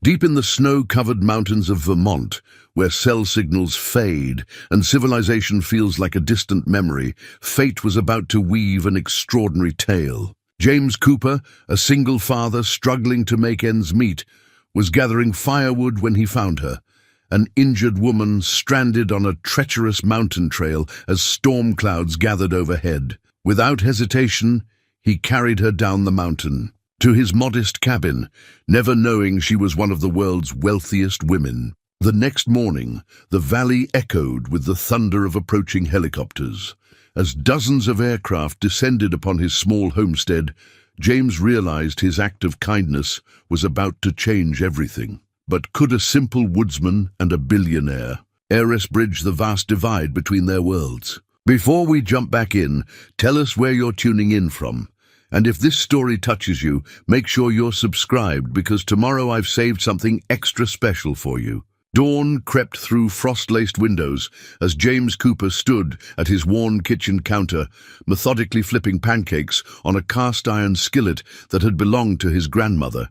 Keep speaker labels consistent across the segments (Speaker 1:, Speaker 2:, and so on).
Speaker 1: Deep in the snow-covered mountains of Vermont, where cell signals fade and civilization feels like a distant memory, fate was about to weave an extraordinary tale. James Cooper, a single father struggling to make ends meet, was gathering firewood when he found her, an injured woman stranded on a treacherous mountain trail as storm clouds gathered overhead. Without hesitation, he carried her down the mountain to his modest cabin, never knowing she was one of the world's wealthiest women. The next morning, the valley echoed with the thunder of approaching helicopters. As dozens of aircraft descended upon his small homestead, James realized his act of kindness was about to change everything. But could a simple woodsman and a billionaire heiress bridge the vast divide between their worlds? Before we jump back in, tell us where you're tuning in from. And if this story touches you, make sure you're subscribed, because tomorrow I've saved something extra special for you. Dawn crept through frost-laced windows as James Cooper stood at his worn kitchen counter, methodically flipping pancakes on a cast-iron skillet that had belonged to his grandmother.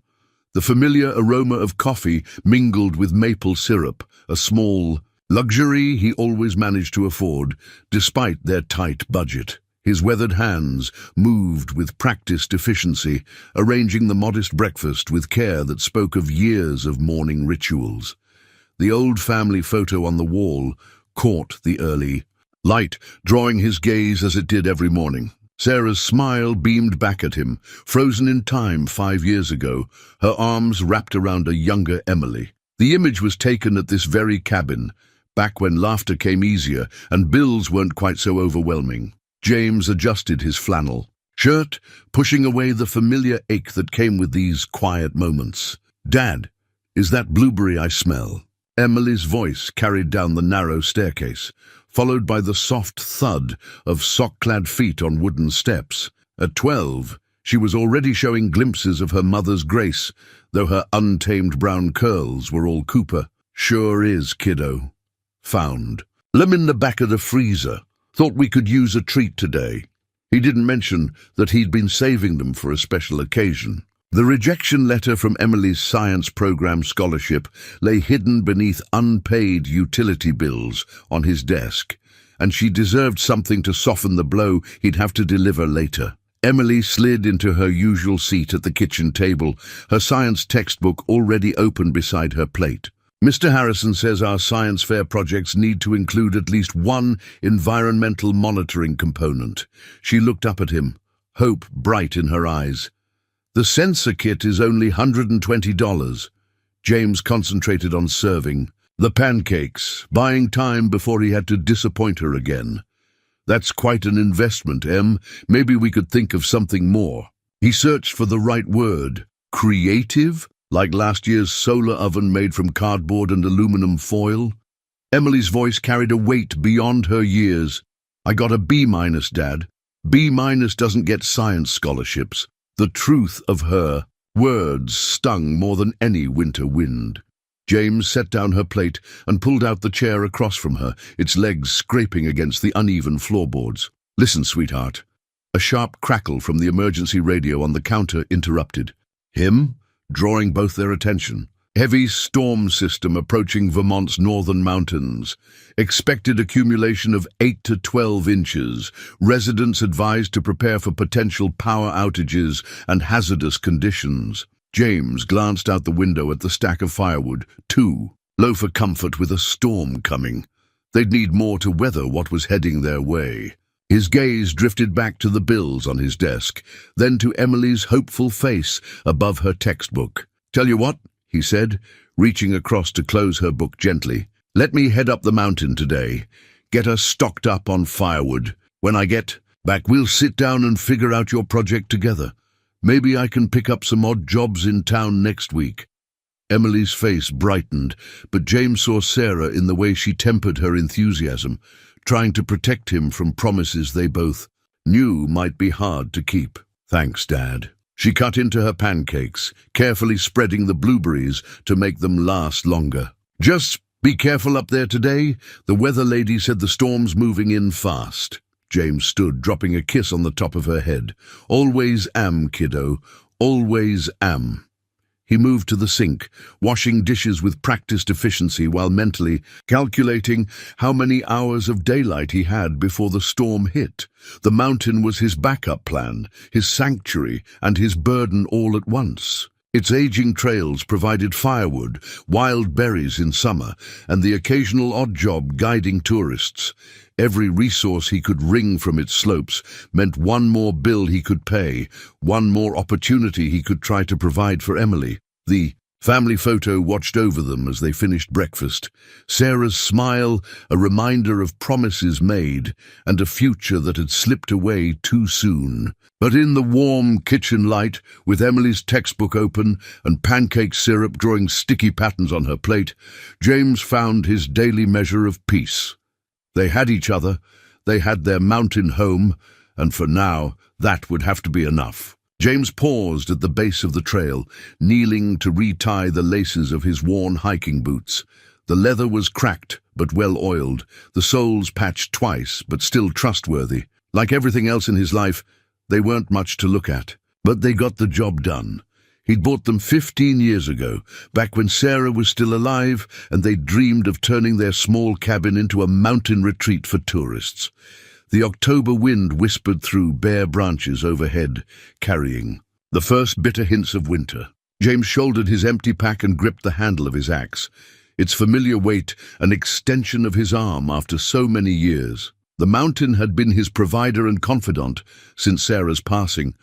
Speaker 1: The familiar aroma of coffee mingled with maple syrup, a small luxury he always managed to afford, despite their tight budget. His weathered hands moved with practiced efficiency, arranging the modest breakfast with care that spoke of years of morning rituals. The old family photo on the wall caught the early light, drawing his gaze as it did every morning. Sarah's smile beamed back at him, frozen in time 5 years ago, her arms wrapped around a younger Emily. The image was taken at this very cabin, back when laughter came easier and bills weren't quite so overwhelming. James adjusted his flannel shirt, pushing away the familiar ache that came with these quiet moments. "Dad, is that blueberry I smell?" Emily's voice carried down the narrow staircase, followed by the soft thud of sock-clad feet on wooden steps. At 12, she was already showing glimpses of her mother's grace, though her untamed brown curls were all Cooper. "Sure is, kiddo. Found. Them in the back of the freezer. Thought we could use a treat today." He didn't mention that he'd been saving them for a special occasion. The rejection letter from Emily's science program scholarship lay hidden beneath unpaid utility bills on his desk, and she deserved something to soften the blow he'd have to deliver later. Emily slid into her usual seat at the kitchen table, her science textbook already open beside her plate. "Mr. Harrison says our science fair projects need to include at least one environmental monitoring component." She looked up at him, hope bright in her eyes. "The sensor kit is only $120. James concentrated on serving the pancakes, buying time before he had to disappoint her again. "That's quite an investment, Em. Maybe we could think of something more." He searched for the right word. Creative? Like last year's solar oven made from cardboard and aluminum foil? Emily's voice carried a weight beyond her years. "I got a B-, Dad. B- doesn't get science scholarships." The truth of her words stung more than any winter wind. James set down her plate and pulled out the chair across from her, its legs scraping against the uneven floorboards. "Listen, sweetheart." A sharp crackle from the emergency radio on the counter interrupted him, drawing both their attention. Heavy storm system approaching Vermont's northern mountains. Expected accumulation of 8 to 12 inches. Residents advised to prepare for potential power outages and hazardous conditions. James glanced out the window at the stack of firewood. Too low for comfort with a storm coming. They'd need more to weather what was heading their way. His gaze drifted back to the bills on his desk, then to Emily's hopeful face above her textbook. "Tell you what," he said, reaching across to close her book gently. "Let me head up the mountain today. Get us stocked up on firewood. When I get back, we'll sit down and figure out your project together. Maybe I can pick up some odd jobs in town next week." Emily's face brightened, but James saw Sarah in the way she tempered her enthusiasm, trying to protect him from promises they both knew might be hard to keep. "Thanks, Dad." She cut into her pancakes, carefully spreading the blueberries to make them last longer. "Just be careful up there today. The weather lady said the storm's moving in fast." James stood, dropping a kiss on the top of her head. "Always am, kiddo. Always am." He moved to the sink, washing dishes with practiced efficiency while mentally calculating how many hours of daylight he had before the storm hit. The mountain was his backup plan, his sanctuary, and his burden all at once. Its aging trails provided firewood, wild berries in summer, and the occasional odd job guiding tourists. Every resource he could wring from its slopes meant one more bill he could pay, one more opportunity he could try to provide for Emily. The family photo watched over them as they finished breakfast. Sarah's smile, a reminder of promises made and a future that had slipped away too soon. But in the warm kitchen light, with Emily's textbook open and pancake syrup drawing sticky patterns on her plate, James found his daily measure of peace. They had each other, they had their mountain home, and for now, that would have to be enough. James paused at the base of the trail, kneeling to retie the laces of his worn hiking boots. The leather was cracked, but well-oiled, the soles patched twice, but still trustworthy. Like everything else in his life, they weren't much to look at, but they got the job done. He'd bought them 15 years ago, back when Sarah was still alive, and they dreamed of turning their small cabin into a mountain retreat for tourists. The October wind whispered through bare branches overhead, carrying the first bitter hints of winter. James shouldered his empty pack and gripped the handle of his axe, its familiar weight an extension of his arm after so many years. The mountain had been his provider and confidant since Sarah's passing,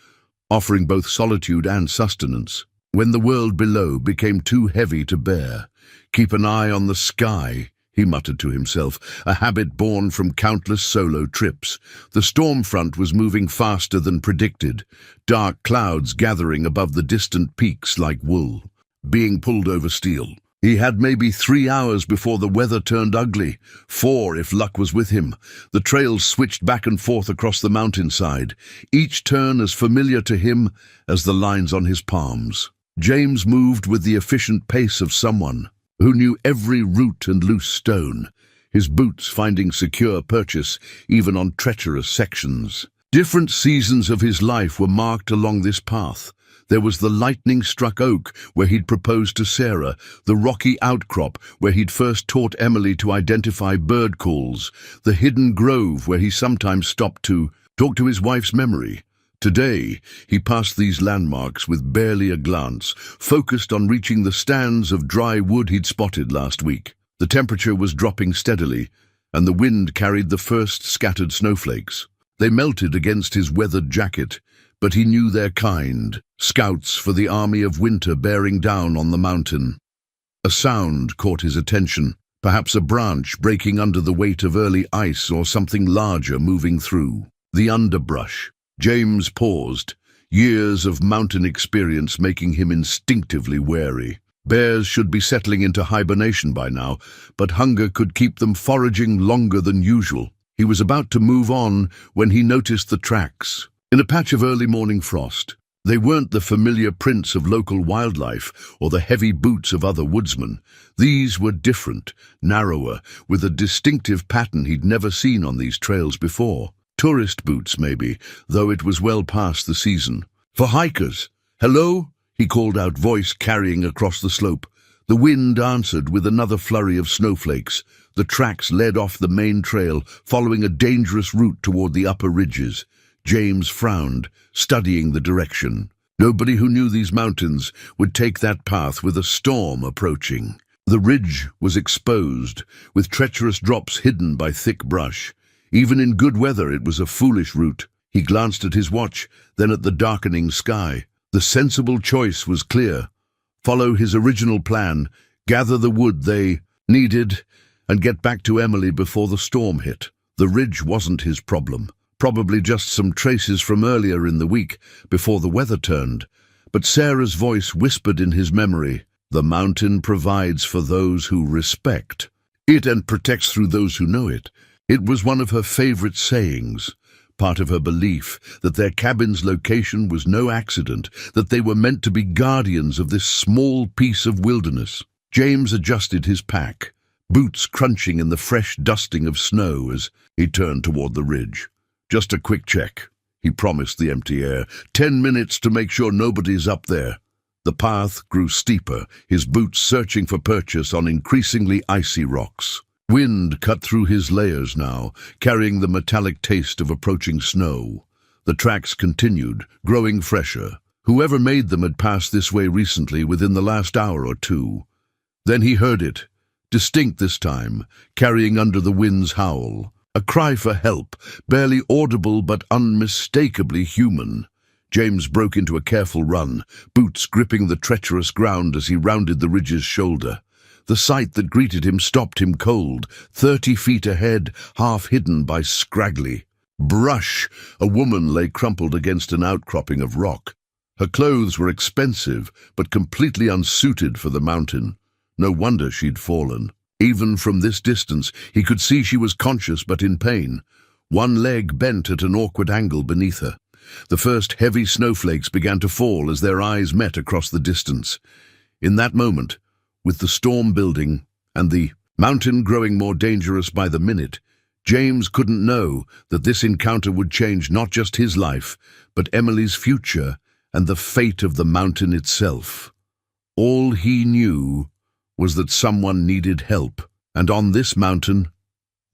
Speaker 1: offering both solitude and sustenance. When the world below became too heavy to bear, "Keep an eye on the sky," he muttered to himself, a habit born from countless solo trips. The storm front was moving faster than predicted, dark clouds gathering above the distant peaks like wool, being pulled over steel. He had maybe 3 hours before the weather turned ugly, 4 if luck was with him. The trails switched back and forth across the mountainside, each turn as familiar to him as the lines on his palms. James moved with the efficient pace of someone who knew every root and loose stone, his boots finding secure purchase even on treacherous sections. Different seasons of his life were marked along this path. There was the lightning-struck oak where he'd proposed to Sarah, the rocky outcrop where he'd first taught Emily to identify bird calls, the hidden grove where he sometimes stopped to talk to his wife's memory. Today, he passed these landmarks with barely a glance, focused on reaching the stands of dry wood he'd spotted last week. The temperature was dropping steadily, and the wind carried the first scattered snowflakes. They melted against his weathered jacket, but he knew their kind, scouts for the army of winter bearing down on the mountain. A sound caught his attention, perhaps a branch breaking under the weight of early ice or something larger moving through. The underbrush. James paused, years of mountain experience making him instinctively wary. Bears should be settling into hibernation by now, but hunger could keep them foraging longer than usual. He was about to move on when he noticed the tracks. In a patch of early morning frost, they weren't the familiar prints of local wildlife or the heavy boots of other woodsmen. These were different, narrower, with a distinctive pattern he'd never seen on these trails before. Tourist boots, maybe, though it was well past the season. "For hikers! Hello?" he called out, voice carrying across the slope. The wind answered with another flurry of snowflakes. The tracks led off the main trail, following a dangerous route toward the upper ridges. James frowned, studying the direction. Nobody who knew these mountains would take that path with a storm approaching. The ridge was exposed, with treacherous drops hidden by thick brush. Even in good weather, it was a foolish route. He glanced at his watch, then at the darkening sky. The sensible choice was clear. Follow his original plan, gather the wood they needed, and get back to Emily before the storm hit. The ridge wasn't his problem. Probably just some traces from earlier in the week, before the weather turned. But Sarah's voice whispered in his memory, "The mountain provides for those who respect it and protects through those who know it." It was one of her favorite sayings, part of her belief that their cabin's location was no accident, that they were meant to be guardians of this small piece of wilderness. James adjusted his pack, boots crunching in the fresh dusting of snow as he turned toward the ridge. "Just a quick check," he promised the empty air. 10 minutes to make sure nobody's up there." The path grew steeper, his boots searching for purchase on increasingly icy rocks. Wind cut through his layers now, carrying the metallic taste of approaching snow. The tracks continued, growing fresher. Whoever made them had passed this way recently within the last hour or two. Then he heard it, distinct this time, carrying under the wind's howl. A cry for help, barely audible but unmistakably human. James broke into a careful run, boots gripping the treacherous ground as he rounded the ridge's shoulder. The sight that greeted him stopped him cold, 30 feet ahead, half hidden by scraggly brush. A woman lay crumpled against an outcropping of rock. Her clothes were expensive, but completely unsuited for the mountain. No wonder she'd fallen. Even from this distance, he could see she was conscious but in pain. One leg bent at an awkward angle beneath her. The first heavy snowflakes began to fall as their eyes met across the distance. In that moment, with the storm building and the mountain growing more dangerous by the minute, James couldn't know that this encounter would change not just his life, but Emily's future and the fate of the mountain itself. All he knew was that someone needed help, and on this mountain,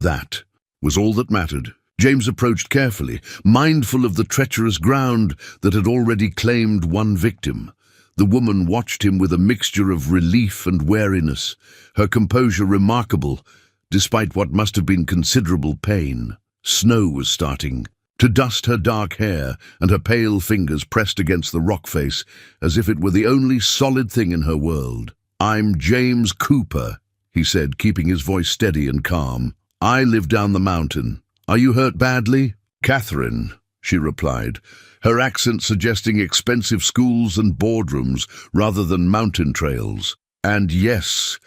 Speaker 1: that was all that mattered. James approached carefully, mindful of the treacherous ground that had already claimed one victim. The woman watched him with a mixture of relief and wariness, her composure remarkable, despite what must have been considerable pain. Snow was starting to dust her dark hair, and her pale fingers pressed against the rock face as if it were the only solid thing in her world. "I'm James Cooper," he said, keeping his voice steady and calm. "I live down the mountain. Are you hurt badly?" "Catherine," she replied, her accent suggesting expensive schools and boardrooms rather than mountain trails. "And yes,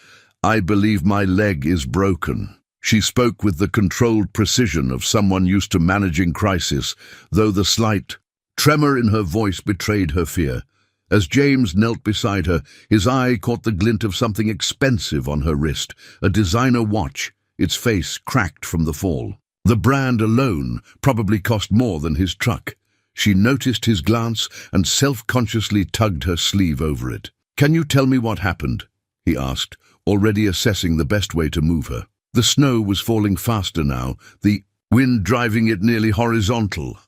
Speaker 1: I believe my leg is broken." She spoke with the controlled precision of someone used to managing crisis, though the slight tremor in her voice betrayed her fear. As James knelt beside her, his eye caught the glint of something expensive on her wrist, a designer watch, its face cracked from the fall. The brand alone probably cost more than his truck. She noticed his glance and self-consciously tugged her sleeve over it. "Can you tell me what happened?" he asked, already assessing the best way to move her. The snow was falling faster now, the wind driving it nearly horizontal.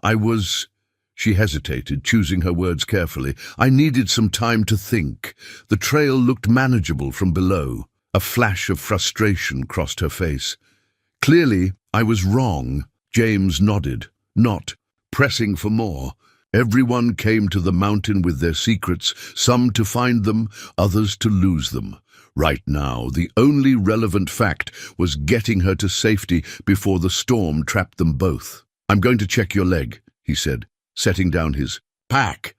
Speaker 1: She hesitated, choosing her words carefully. "I needed some time to think." The trail looked manageable from below. A flash of frustration crossed her face. "Clearly, I was wrong." James nodded, not pressing for more. Everyone came to the mountain with their secrets, some to find them, others to lose them. Right now, the only relevant fact was getting her to safety before the storm trapped them both. "I'm going to check your leg," he said, setting down his pack.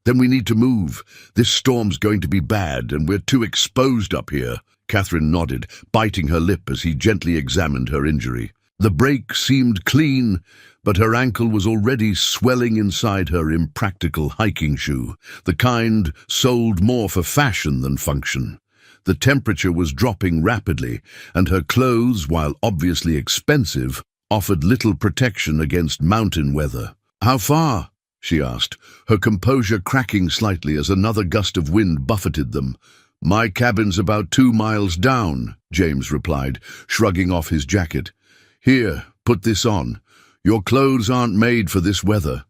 Speaker 1: "Then we need to move. This storm's going to be bad, and we're too exposed up here." Catherine nodded, biting her lip as he gently examined her injury. The break seemed clean, but her ankle was already swelling inside her impractical hiking shoe, the kind sold more for fashion than function. The temperature was dropping rapidly, and her clothes, while obviously expensive, offered little protection against mountain weather. "How far?" she asked, her composure cracking slightly as another gust of wind buffeted them. "My cabin's about 2 miles down," James replied, shrugging off his jacket. "Here, put this on. Your clothes aren't made for this weather."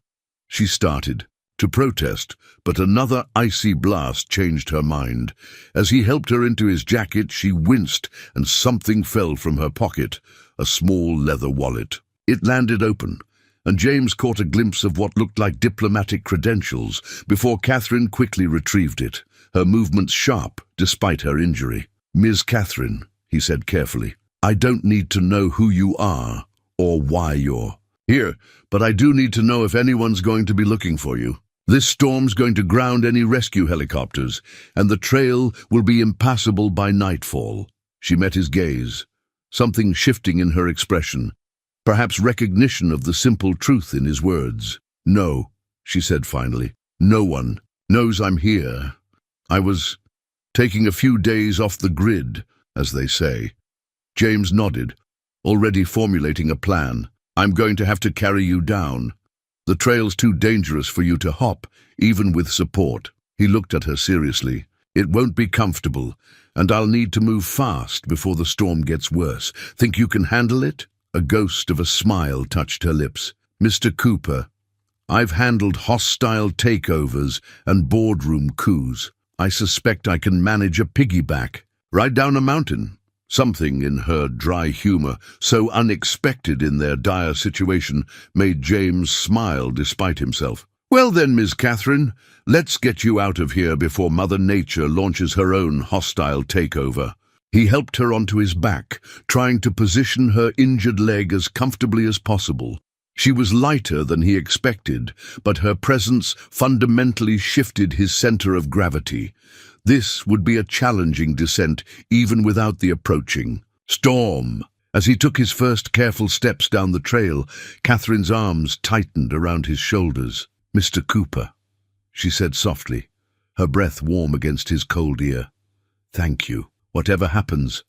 Speaker 1: She started to protest, but another icy blast changed her mind. As he helped her into his jacket, she winced, and something fell from her pocket, a small leather wallet. It landed open, and James caught a glimpse of what looked like diplomatic credentials before Catherine quickly retrieved it, her movements sharp despite her injury. "Ms. Catherine," he said carefully, "I don't need to know who you are or why you're here, but I do need to know if anyone's going to be looking for you. This storm's going to ground any rescue helicopters, and the trail will be impassable by nightfall." She met his gaze, something shifting in her expression, perhaps recognition of the simple truth in his words. "No," she said finally. "No one knows I'm here. I was taking a few days off the grid, as they say." James nodded, already formulating a plan. "I'm going to have to carry you down. The trail's too dangerous for you to hop, even with support." He looked at her seriously. It won't be comfortable, and I'll need to move fast before the storm gets worse. Think you can handle it? A ghost of a smile touched her lips. Mr. Cooper, I've handled hostile takeovers and boardroom coups. I suspect I can manage a piggyback. Ride down a mountain. Something in her dry humor, so unexpected in their dire situation, made James smile despite himself. Well then, Miss Catherine, let's get you out of here before Mother Nature launches her own hostile takeover. He helped her onto his back, trying to position her injured leg as comfortably as possible. She was lighter than he expected, but her presence fundamentally shifted his center of gravity. This would be a challenging descent, even without the approaching storm. As he took his first careful steps down the trail, Catherine's arms tightened around his shoulders. Mr. Cooper, she said softly, her breath warm against his cold ear. Thank you. Whatever happens,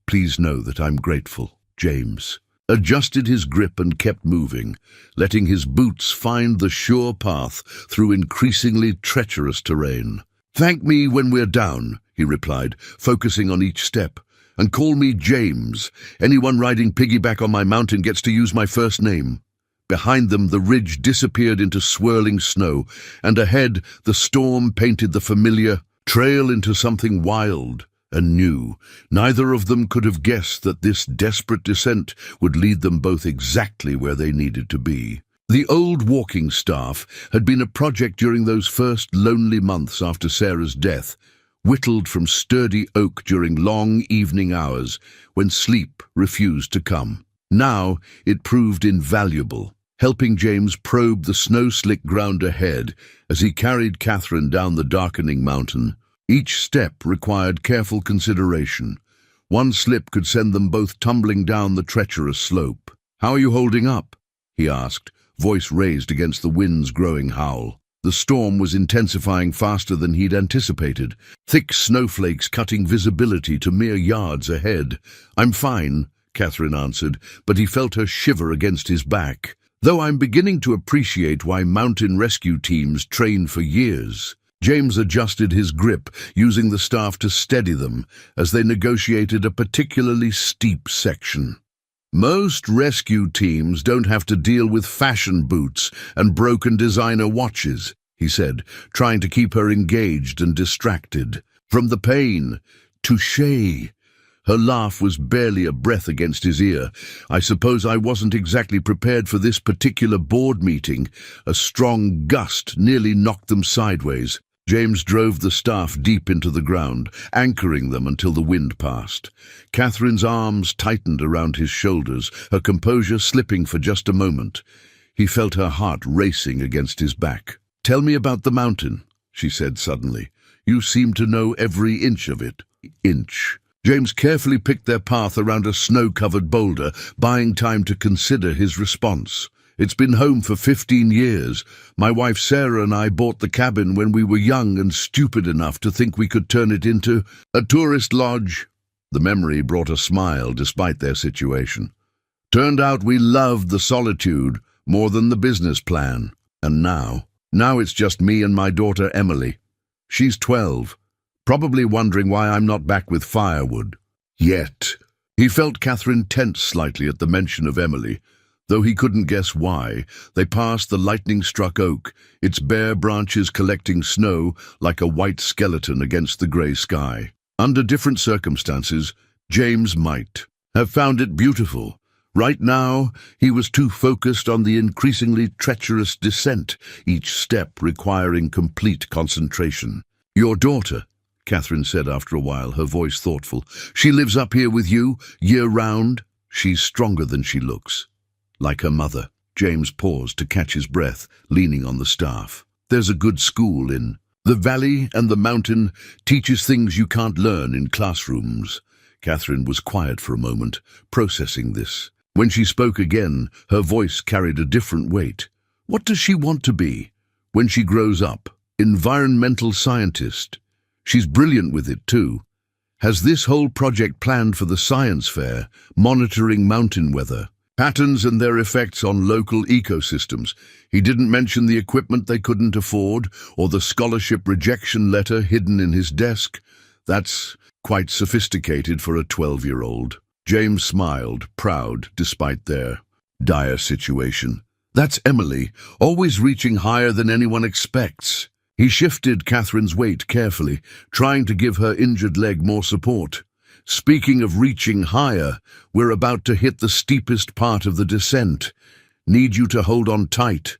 Speaker 1: please know that I'm grateful. James adjusted his grip and kept moving, letting his boots find the sure path through increasingly treacherous terrain. Thank me when we're down, he replied, focusing on each step. And call me James. Anyone riding piggyback on my mountain gets to use my first name. Behind them, the ridge disappeared into swirling snow, and ahead, the storm painted the familiar trail into something wild and new. Neither of them could have guessed that this desperate descent would lead them both exactly where they needed to be. The old walking staff had been a project during those first lonely months after Sarah's death, whittled from sturdy oak during long evening hours when sleep refused to come. Now it proved invaluable, helping James probe the snow-slick ground ahead as he carried Catherine down the darkening mountain. Each step required careful consideration. One slip could send them both tumbling down the treacherous slope. "How are you holding up?" he asked, voice raised against the wind's growing howl. The storm was intensifying faster than he'd anticipated, thick snowflakes cutting visibility to mere yards ahead. "I'm fine," Catherine answered, but he felt her shiver against his back. "Though I'm beginning to appreciate why mountain rescue teams train for years." James adjusted his grip, using the staff to steady them as they negotiated a particularly steep section. "Most rescue teams don't have to deal with fashion boots and broken designer watches," he said, trying to keep her engaged and distracted. "From the pain, touché." Her laugh was barely a breath against his ear. "I suppose I wasn't exactly prepared for this particular board meeting." A strong gust nearly knocked them sideways. James drove the staff deep into the ground, anchoring them until the wind passed. Catherine's arms tightened around his shoulders, her composure slipping for just a moment. He felt her heart racing against his back. "Tell me about the mountain," she said suddenly. "You seem to know every inch of it." Inch. James carefully picked their path around a snow-covered boulder, buying time to consider his response. "It's been home for 15 years. My wife Sarah and I bought the cabin when we were young and stupid enough to think we could turn it into a tourist lodge." The memory brought a smile despite their situation. "Turned out we loved the solitude more than the business plan. And now it's just me and my daughter Emily. She's 12, probably wondering why I'm not back with firewood. Yet." He felt Catherine tense slightly at the mention of Emily. Though he couldn't guess why, they passed the lightning-struck oak, its bare branches collecting snow like a white skeleton against the grey sky. Under different circumstances, James might have found it beautiful. Right now, he was too focused on the increasingly treacherous descent, each step requiring complete concentration. "Your daughter," Catherine said after a while, her voice thoughtful. "She lives up here with you, year-round?" "She's stronger than she looks. Like her mother." James paused to catch his breath, leaning on the staff. "There's a good school in the valley, and the mountain teaches things you can't learn in classrooms." Catherine was quiet for a moment, processing this. When she spoke again, her voice carried a different weight. "What does she want to be when she grows up?" "Environmental scientist. She's brilliant with it too. Has this whole project planned for the science fair, monitoring mountain weather." Patterns and their effects on local ecosystems. He didn't mention the equipment they couldn't afford, or the scholarship rejection letter hidden in his desk. That's quite sophisticated for a 12-year-old. James smiled, proud, despite their dire situation. That's Emily, always reaching higher than anyone expects. He shifted Catherine's weight carefully, trying to give her injured leg more support. Speaking of reaching higher, we're about to hit the steepest part of the descent. Need you to hold on tight.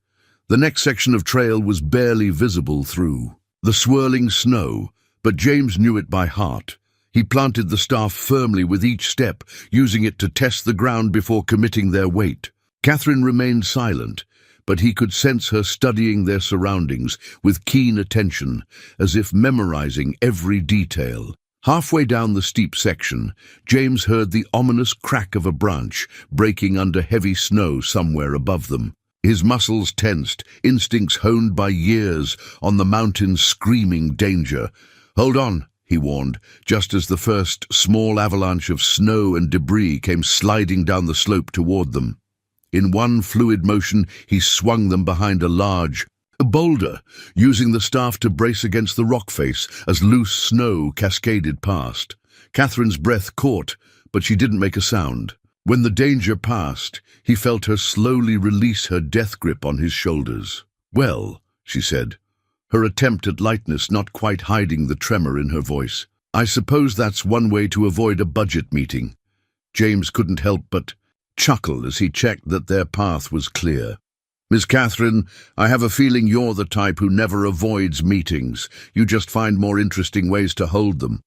Speaker 1: The next section of trail was barely visible through the swirling snow, but James knew it by heart. He planted the staff firmly with each step, using it to test the ground before committing their weight. Catherine remained silent, but he could sense her studying their surroundings with keen attention, as if memorizing every detail. Halfway down the steep section, James heard the ominous crack of a branch breaking under heavy snow somewhere above them. His muscles tensed, instincts honed by years on the mountain's screaming danger. "Hold on," he warned, just as the first small avalanche of snow and debris came sliding down the slope toward them. In one fluid motion, he swung them behind a large boulder, using the staff to brace against the rock face as loose snow cascaded past. Catherine's breath caught, but she didn't make a sound. When the danger passed, he felt her slowly release her death grip on his shoulders. "Well," she said, her attempt at lightness not quite hiding the tremor in her voice, "I suppose that's one way to avoid a budget meeting." James couldn't help but chuckle as he checked that their path was clear. "Miss Catherine, I have a feeling you're the type who never avoids meetings. You just find more interesting ways to hold them."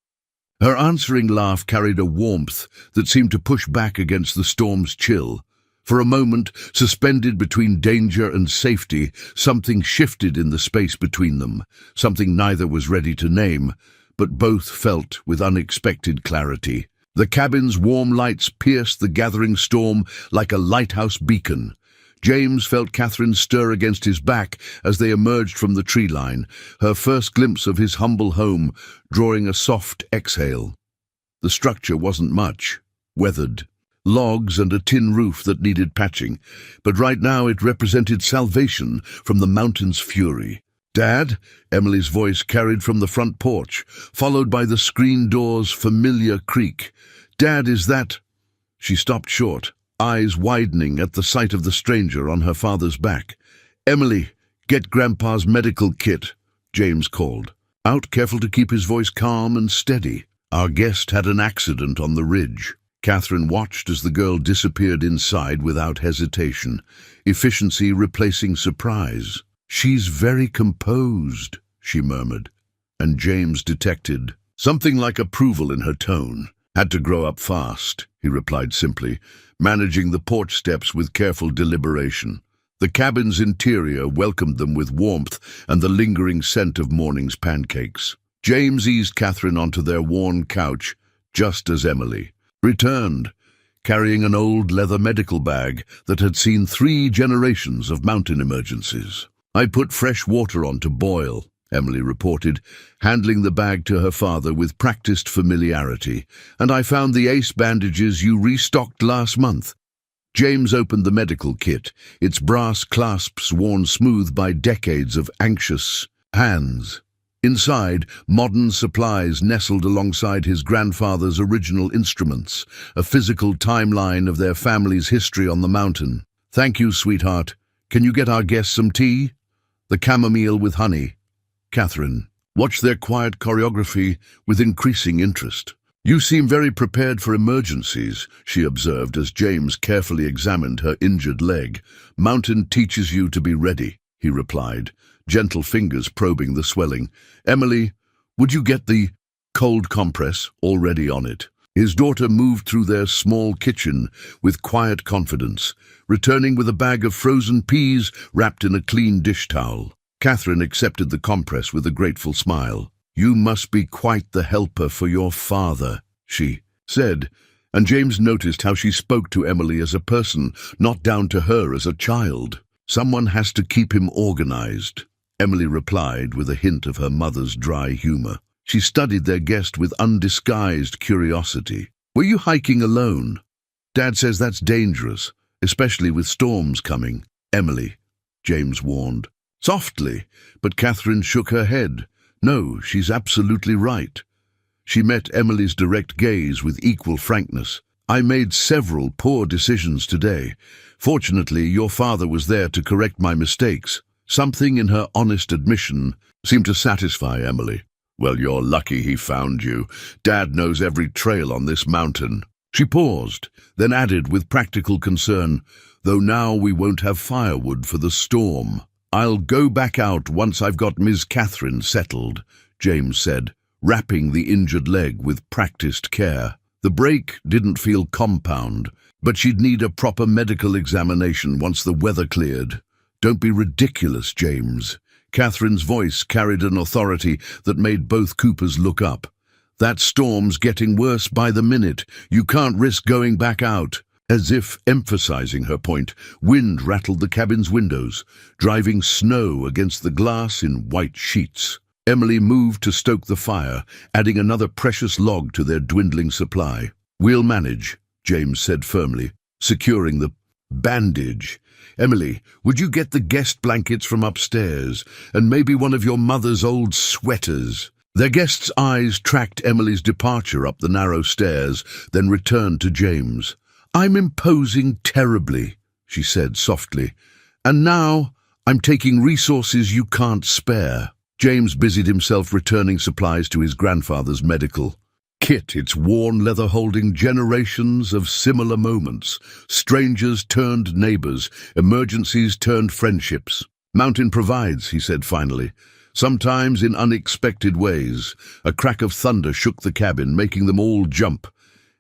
Speaker 1: Her answering laugh carried a warmth that seemed to push back against the storm's chill. For a moment, suspended between danger and safety, something shifted in the space between them, something neither was ready to name, but both felt with unexpected clarity. The cabin's warm lights pierced the gathering storm like a lighthouse beacon. James felt Catherine stir against his back as they emerged from the tree line, her first glimpse of his humble home, drawing a soft exhale. The structure wasn't much, weathered, logs and a tin roof that needed patching, but right now it represented salvation from the mountain's fury. "Dad?" Emily's voice carried from the front porch, followed by the screen door's familiar creak. "Dad, is that—" She stopped short, eyes widening at the sight of the stranger on her father's back. "Emily, get Grandpa's medical kit," James called, out careful to keep his voice calm and steady. "Our guest had an accident on the ridge." Catherine watched as the girl disappeared inside without hesitation, efficiency replacing surprise. "She's very composed," she murmured, and James detected something like approval in her tone. "Had to grow up fast," he replied simply, managing the porch steps with careful deliberation. The cabin's interior welcomed them with warmth and the lingering scent of morning's pancakes. James eased Catherine onto their worn couch, just as Emily returned, carrying an old leather medical bag that had seen 3 generations of mountain emergencies. "I put fresh water on to boil," Emily reported, handling the bag to her father with practiced familiarity, "and I found the ace bandages you restocked last month." James opened the medical kit, its brass clasps worn smooth by decades of anxious hands. Inside, modern supplies nestled alongside his grandfather's original instruments, a physical timeline of their family's history on the mountain. "Thank you, sweetheart. Can you get our guests some tea?" "The chamomile with honey." Catherine watched their quiet choreography with increasing interest. "You seem very prepared for emergencies," she observed as James carefully examined her injured leg. "Mountain teaches you to be ready," he replied, gentle fingers probing the swelling. "Emily, would you get the cold compress already on it?" His daughter moved through their small kitchen with quiet confidence, returning with a bag of frozen peas wrapped in a clean dish towel. Catherine accepted the compress with a grateful smile. "You must be quite the helper for your father," she said, and James noticed how she spoke to Emily as a person, not down to her as a child. "Someone has to keep him organized," Emily replied with a hint of her mother's dry humor. She studied their guest with undisguised curiosity. "Were you hiking alone?" "Dad says that's dangerous, especially with storms coming. Emily, James warned. Softly, but Catherine shook her head. No, she's absolutely right. She met Emily's direct gaze with equal frankness. I made several poor decisions today. Fortunately, your father was there to correct my mistakes. Something in her honest admission seemed to satisfy Emily. Well, you're lucky he found you. Dad knows every trail on this mountain. She paused, then added with practical concern, though now we won't have firewood for the storm. I'll go back out once I've got Ms. Catherine settled, James said, wrapping the injured leg with practiced care. The break didn't feel compound, but she'd need a proper medical examination once the weather cleared. Don't be ridiculous, James. Catherine's voice carried an authority that made both Coopers look up. That storm's getting worse by the minute. You can't risk going back out. As if emphasizing her point, wind rattled the cabin's windows, driving snow against the glass in white sheets. Emily moved to stoke the fire, adding another precious log to their dwindling supply. We'll manage, James said firmly, securing the bandage. Emily, would you get the guest blankets from upstairs, and maybe one of your mother's old sweaters? Their guest's eyes tracked Emily's departure up the narrow stairs, then returned to James. I'm imposing terribly, she said softly, and now I'm taking resources you can't spare. James busied himself returning supplies to his grandfather's medical kit, its worn leather holding generations of similar moments. Strangers turned neighbors, emergencies turned friendships. Mountain provides, he said finally, sometimes in unexpected ways. A crack of thunder shook the cabin, making them all jump.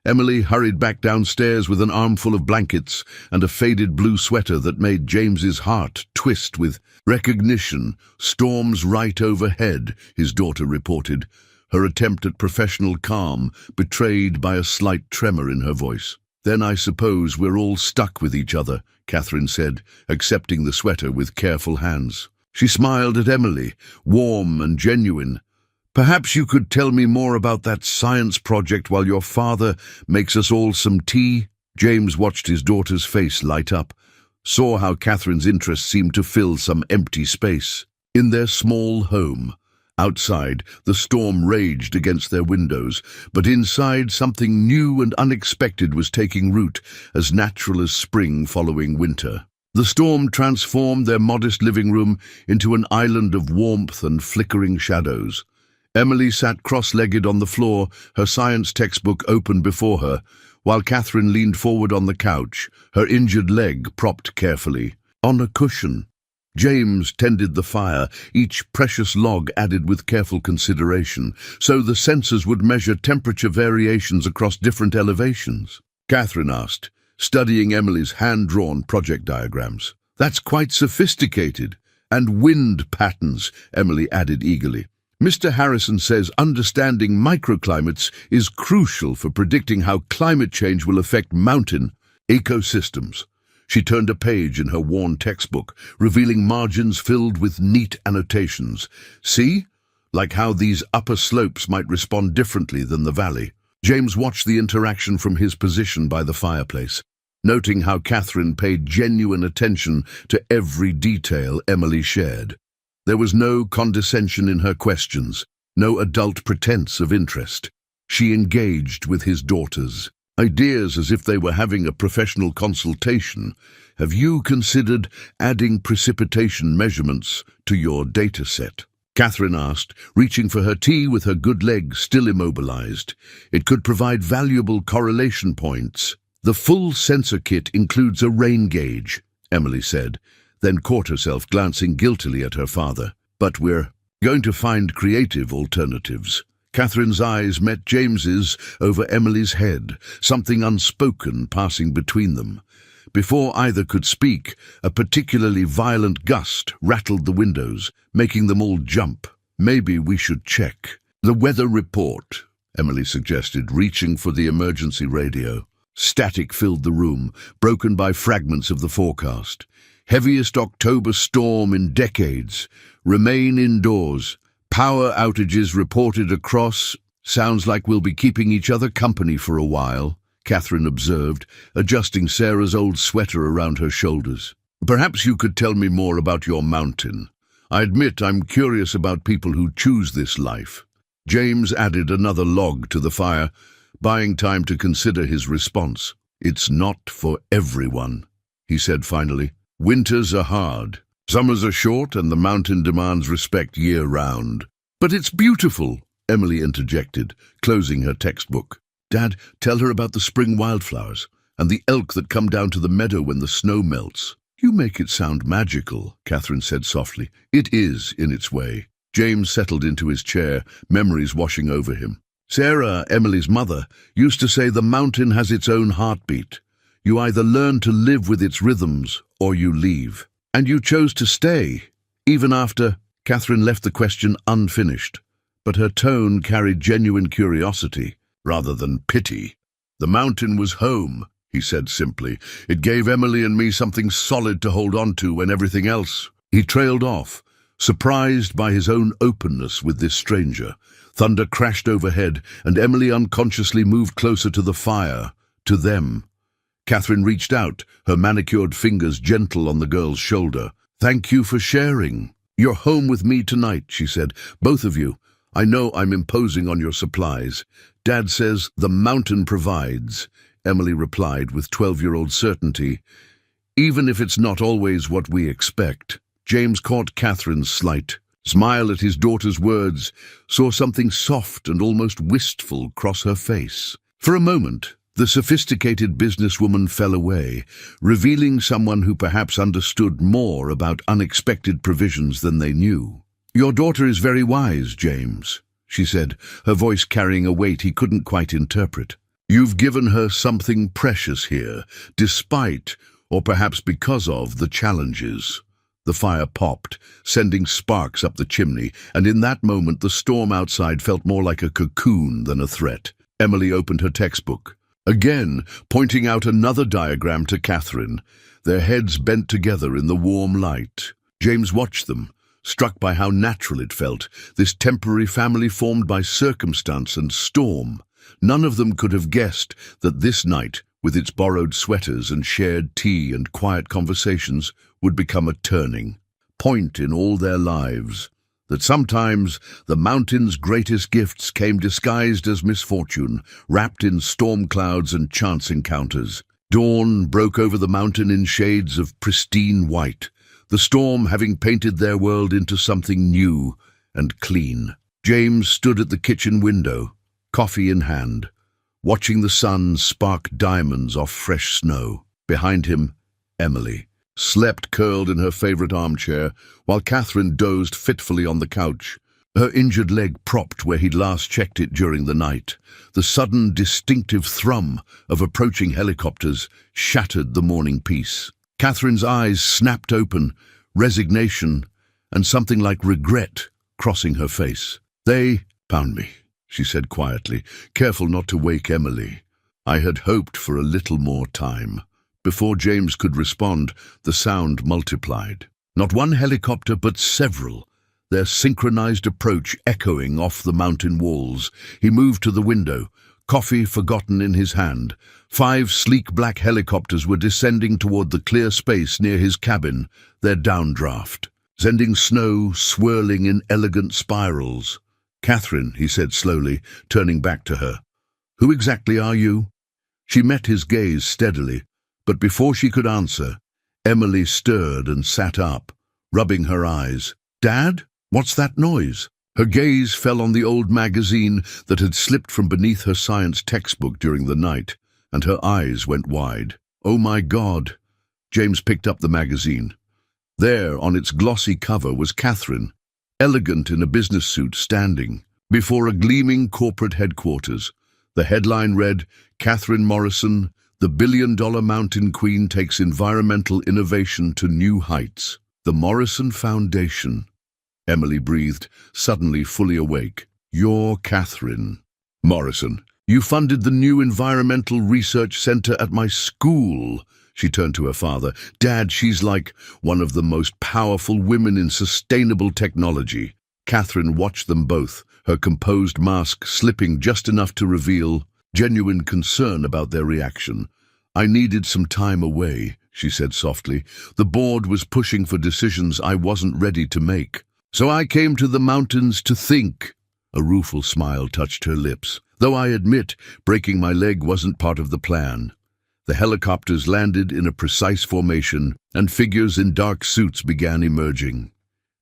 Speaker 1: Emily hurried back downstairs with an armful of blankets and a faded blue sweater that made James's heart twist with recognition. Storms right overhead, his daughter reported, her attempt at professional calm betrayed by a slight tremor in her voice. Then I suppose we're all stuck with each other, Catherine said, accepting the sweater with careful hands. She smiled at Emily, warm and genuine. Perhaps you could tell me more about that science project while your father makes us all some tea? James watched his daughter's face light up, saw how Catherine's interest seemed to fill some empty space. In their small home, outside, the storm raged against their windows, but inside something new and unexpected was taking root, as natural as spring following winter. The storm transformed their modest living room into an island of warmth and flickering shadows. Emily sat cross-legged on the floor, her science textbook open before her, while Catherine leaned forward on the couch, her injured leg propped carefully on a cushion. James tended the fire, each precious log added with careful consideration, so the sensors would measure temperature variations across different elevations. Catherine asked, studying Emily's hand-drawn project diagrams. That's quite sophisticated. And wind patterns, Emily added eagerly. Mr. Harrison says understanding microclimates is crucial for predicting how climate change will affect mountain ecosystems. She turned a page in her worn textbook, revealing margins filled with neat annotations. See? Like how these upper slopes might respond differently than the valley. James watched the interaction from his position by the fireplace, noting how Catherine paid genuine attention to every detail Emily shared. There was no condescension in her questions, no adult pretense of interest. She engaged with his daughters. Ideas as if they were having a professional consultation. Have you considered adding precipitation measurements to your data set? Catherine asked, reaching for her tea with her good leg still immobilized. It could provide valuable correlation points. The full sensor kit includes a rain gauge, Emily said, then caught herself glancing guiltily at her father. But we're going to find creative alternatives. Catherine's eyes met James's over Emily's head, something unspoken passing between them. Before either could speak, a particularly violent gust rattled the windows, making them all jump. Maybe we should check the weather report, Emily suggested, reaching for the emergency radio. Static filled the room, broken by fragments of the forecast. Heaviest October storm in decades. Remain indoors. Power outages reported across. Sounds like we'll be keeping each other company for a while. Catherine observed, adjusting Sarah's old sweater around her shoulders. Perhaps you could tell me more about your mountain. I admit I'm curious about people who choose this life. James added another log to the fire, buying time to consider his response. It's not for everyone, he said finally. Winters are hard. Summers are short and the mountain demands respect year-round. But it's beautiful, Emily interjected, closing her textbook. Dad, tell her about the spring wildflowers and the elk that come down to the meadow when the snow melts. You make it sound magical, Catherine said softly. It is, in its way. James settled into his chair, memories washing over him. Sarah, Emily's mother, used to say the mountain has its own heartbeat. You either learn to live with its rhythms or you leave. And you chose to stay, even after. Catherine left the question unfinished, but her tone carried genuine curiosity rather than pity. The mountain was home, he said simply. It gave Emily and me something solid to hold on to when everything else. He trailed off, surprised by his own openness with this stranger. Thunder crashed overhead, and Emily unconsciously moved closer to the fire, to them. Catherine reached out, her manicured fingers gentle on the girl's shoulder. Thank you for sharing. You're home with me tonight, she said. Both of you. I know I'm imposing on your supplies. Dad says the mountain provides, Emily replied with 12-year-old certainty. Even if it's not always what we expect. James caught Catherine's slight smile at his daughter's words, saw something soft and almost wistful cross her face. For a moment, the sophisticated businesswoman fell away, revealing someone who perhaps understood more about unexpected provisions than they knew. Your daughter is very wise, James, she said, her voice carrying a weight he couldn't quite interpret. You've given her something precious here, despite, or perhaps because of, the challenges. The fire popped, sending sparks up the chimney, and in that moment the storm outside felt more like a cocoon than a threat. Emily opened her textbook, again pointing out another diagram to Catherine, their heads bent together in the warm light. James watched them, struck by how natural it felt, this temporary family formed by circumstance and storm. None of them could have guessed that this night, with its borrowed sweaters and shared tea and quiet conversations, would become a turning point in all their lives, that sometimes the mountain's greatest gifts came disguised as misfortune, wrapped in storm clouds and chance encounters. Dawn broke over the mountain in shades of pristine white, the storm having painted their world into something new and clean. James stood at the kitchen window, coffee in hand, watching the sun spark diamonds off fresh snow. Behind him, Emily slept curled in her favorite armchair, while Catherine dozed fitfully on the couch, her injured leg propped where he'd last checked it during the night. The sudden, distinctive thrum of approaching helicopters shattered the morning peace. Catherine's eyes snapped open, resignation and something like regret crossing her face. They found me, she said quietly, careful not to wake Emily. I had hoped for a little more time. Before James could respond, the sound multiplied. Not one helicopter, but several, their synchronized approach echoing off the mountain walls. He moved to the window, coffee forgotten in his hand. 5 sleek black helicopters were descending toward the clear space near his cabin, their downdraft, sending snow swirling in elegant spirals. Catherine, he said slowly, turning back to her. Who exactly are you? She met his gaze steadily, but before she could answer, Emily stirred and sat up, rubbing her eyes. Dad? What's that noise? Her gaze fell on the old magazine that had slipped from beneath her science textbook during the night, and her eyes went wide. Oh my God! James picked up the magazine. There, on its glossy cover, was Catherine, elegant in a business suit, standing before a gleaming corporate headquarters. The headline read, Catherine Morrison, the billion-dollar mountain queen takes environmental innovation to new heights. The Morrison Foundation. Emily breathed, suddenly fully awake. You're Catherine Morrison. You funded the new environmental research center at my school. She turned to her father. Dad, she's like one of the most powerful women in sustainable technology. Catherine watched them both, her composed mask slipping just enough to reveal genuine concern about their reaction. "I needed some time away," she said softly. "The board was pushing for decisions I wasn't ready to make. So I came to the mountains to think." A rueful smile touched her lips. "Though I admit, breaking my leg wasn't part of the plan." The helicopters landed in a precise formation, and figures in dark suits began emerging.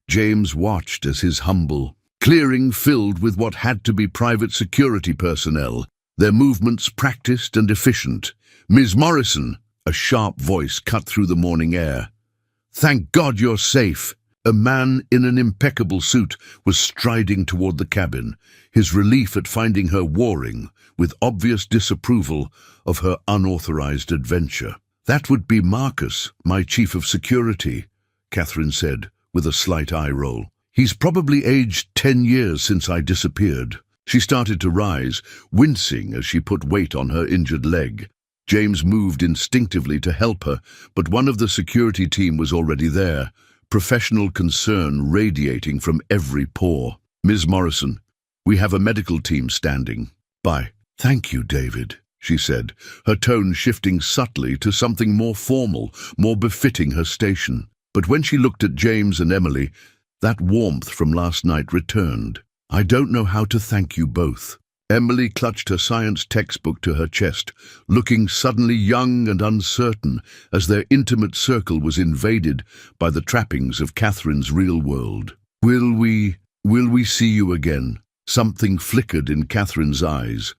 Speaker 1: James watched as his humble clearing filled with what had to be private security personnel, their movements practiced and efficient. "Ms. Morrison," a sharp voice cut through the morning air. "Thank God you're safe." A man in an impeccable suit was striding toward the cabin, his relief at finding her warring, with obvious disapproval of her unauthorized adventure. "That would be Marcus, my chief of security," Catherine said, with a slight eye roll. "He's probably aged 10 years since I disappeared." She started to rise, wincing as she put weight on her injured leg. James moved instinctively to help her, but one of the security team was already there, professional concern radiating from every pore. "Ms. Morrison, we have a medical team standing by." "Thank you, David," she said, her tone shifting subtly to something more formal, more befitting her station. But when she looked at James and Emily, that warmth from last night returned. "I don't know how to thank you both." Emily clutched her science textbook to her chest, looking suddenly young and uncertain as their intimate circle was invaded by the trappings of Catherine's real world. Will we see you again?" Something flickered in Catherine's eyes.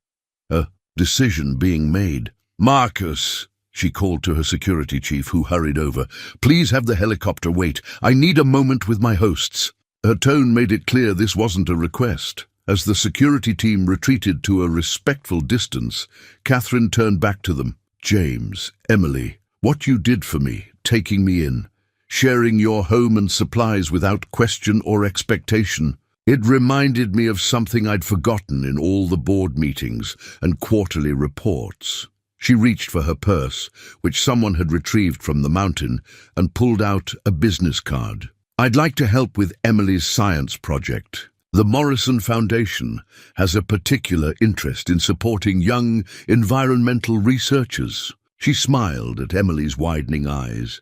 Speaker 1: A decision being made. "Marcus," she called to her security chief, who hurried over. "Please have the helicopter wait. I need a moment with my hosts." Her tone made it clear this wasn't a request. As the security team retreated to a respectful distance, Catherine turned back to them. "James, Emily, what you did for me, taking me in, sharing your home and supplies without question or expectation. It reminded me of something I'd forgotten in all the board meetings and quarterly reports." She reached for her purse, which someone had retrieved from the mountain, and pulled out a business card. "I'd like to help with Emily's science project. The Morrison Foundation has a particular interest in supporting young environmental researchers." She smiled at Emily's widening eyes.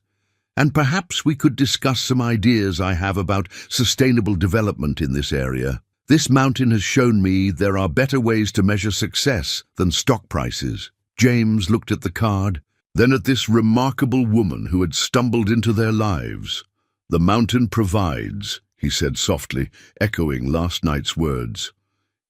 Speaker 1: "And perhaps we could discuss some ideas I have about sustainable development in this area. This mountain has shown me there are better ways to measure success than stock prices." James looked at the card, then at this remarkable woman who had stumbled into their lives. "The mountain provides," he said softly, echoing last night's words.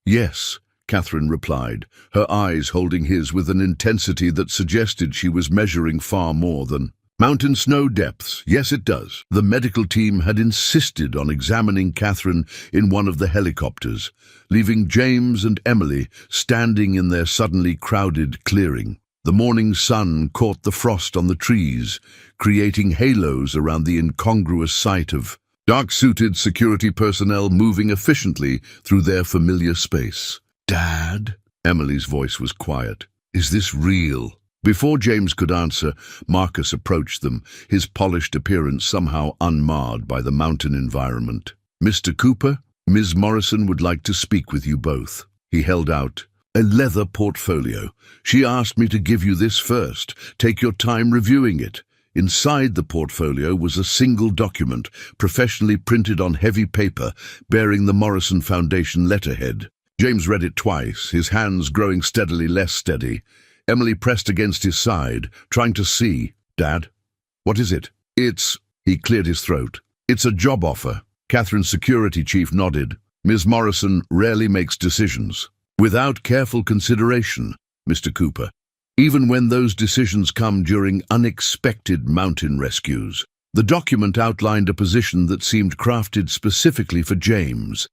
Speaker 1: "Yes," Catherine replied, her eyes holding his with an intensity that suggested she was measuring far more than mountain snow depths. "Yes, it does." The medical team had insisted on examining Catherine in one of the helicopters, leaving James and Emily standing in their suddenly crowded clearing. The morning sun caught the frost on the trees, creating halos around the incongruous sight of dark-suited security personnel moving efficiently through their familiar space. "Dad?" Emily's voice was quiet. "Is this real?" Before James could answer, Marcus approached them, his polished appearance somehow unmarred by the mountain environment. "Mr. Cooper, Ms. Morrison would like to speak with you both." He held out a leather portfolio. "She asked me to give you this first. Take your time reviewing it." Inside the portfolio was a single document, professionally printed on heavy paper, bearing the Morrison Foundation letterhead. James read it twice, his hands growing steadily less steady. Emily pressed against his side, trying to see. "Dad, what is it?" He cleared his throat. "It's a job offer." Catherine's security chief nodded. "Ms. Morrison rarely makes decisions without careful consideration, Mr. Cooper, even when those decisions come during unexpected mountain rescues." The document outlined a position that seemed crafted specifically for James,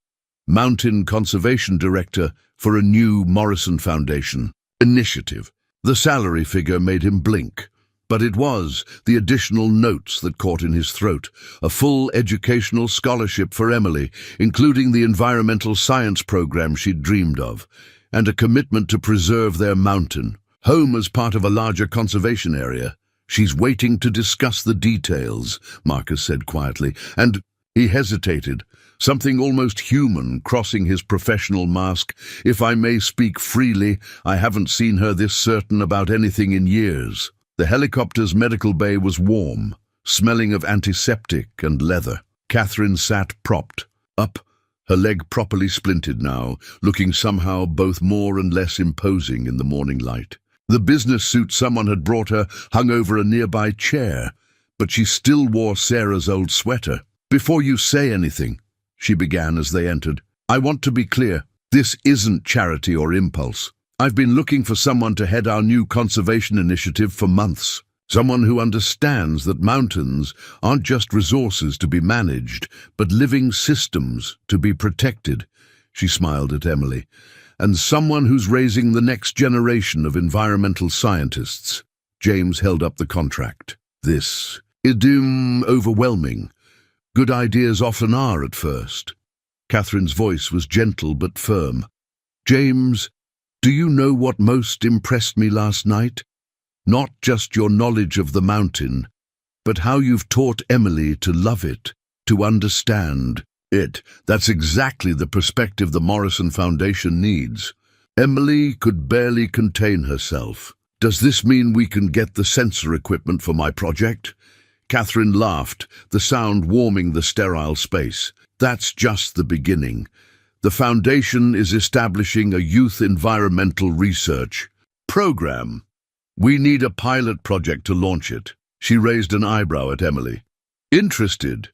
Speaker 1: Mountain Conservation Director for a new Morrison Foundation initiative. The salary figure made him blink, but it was the additional notes that caught in his throat. A full educational scholarship for Emily, including the environmental science program she'd dreamed of, and a commitment to preserve their mountain, home as part of a larger conservation area. "She's waiting to discuss the details," Marcus said quietly, "and He hesitated, something almost human crossing his professional mask. If I may speak freely, I haven't seen her this certain about anything in years. The helicopter's medical bay was warm, smelling of antiseptic and leather. Catherine sat propped up, her leg properly splinted now, looking somehow both more and less imposing in the morning light. The business suit someone had brought her hung over a nearby chair, but she still wore Sarah's old sweater. "Before you say anything," she began as they entered, "I want to be clear. This isn't charity or impulse. I've been looking for someone to head our new conservation initiative for months. Someone who understands that mountains aren't just resources to be managed, but living systems to be protected." She smiled at Emily. "And someone who's raising the next generation of environmental scientists." James held up the contract. "This is overwhelming. Good ideas often are at first." Catherine's voice was gentle but firm. "James, do you know what most impressed me last night? Not just your knowledge of the mountain, but how you've taught Emily to love it, to understand it. That's exactly the perspective the Morrison Foundation needs." Emily could barely contain herself. "Does this mean we can get the sensor equipment for my project?" Catherine laughed, the sound warming the sterile space. "That's just the beginning. The Foundation is establishing a youth environmental research program. We need a pilot project to launch it." She raised an eyebrow at Emily. "Interested?"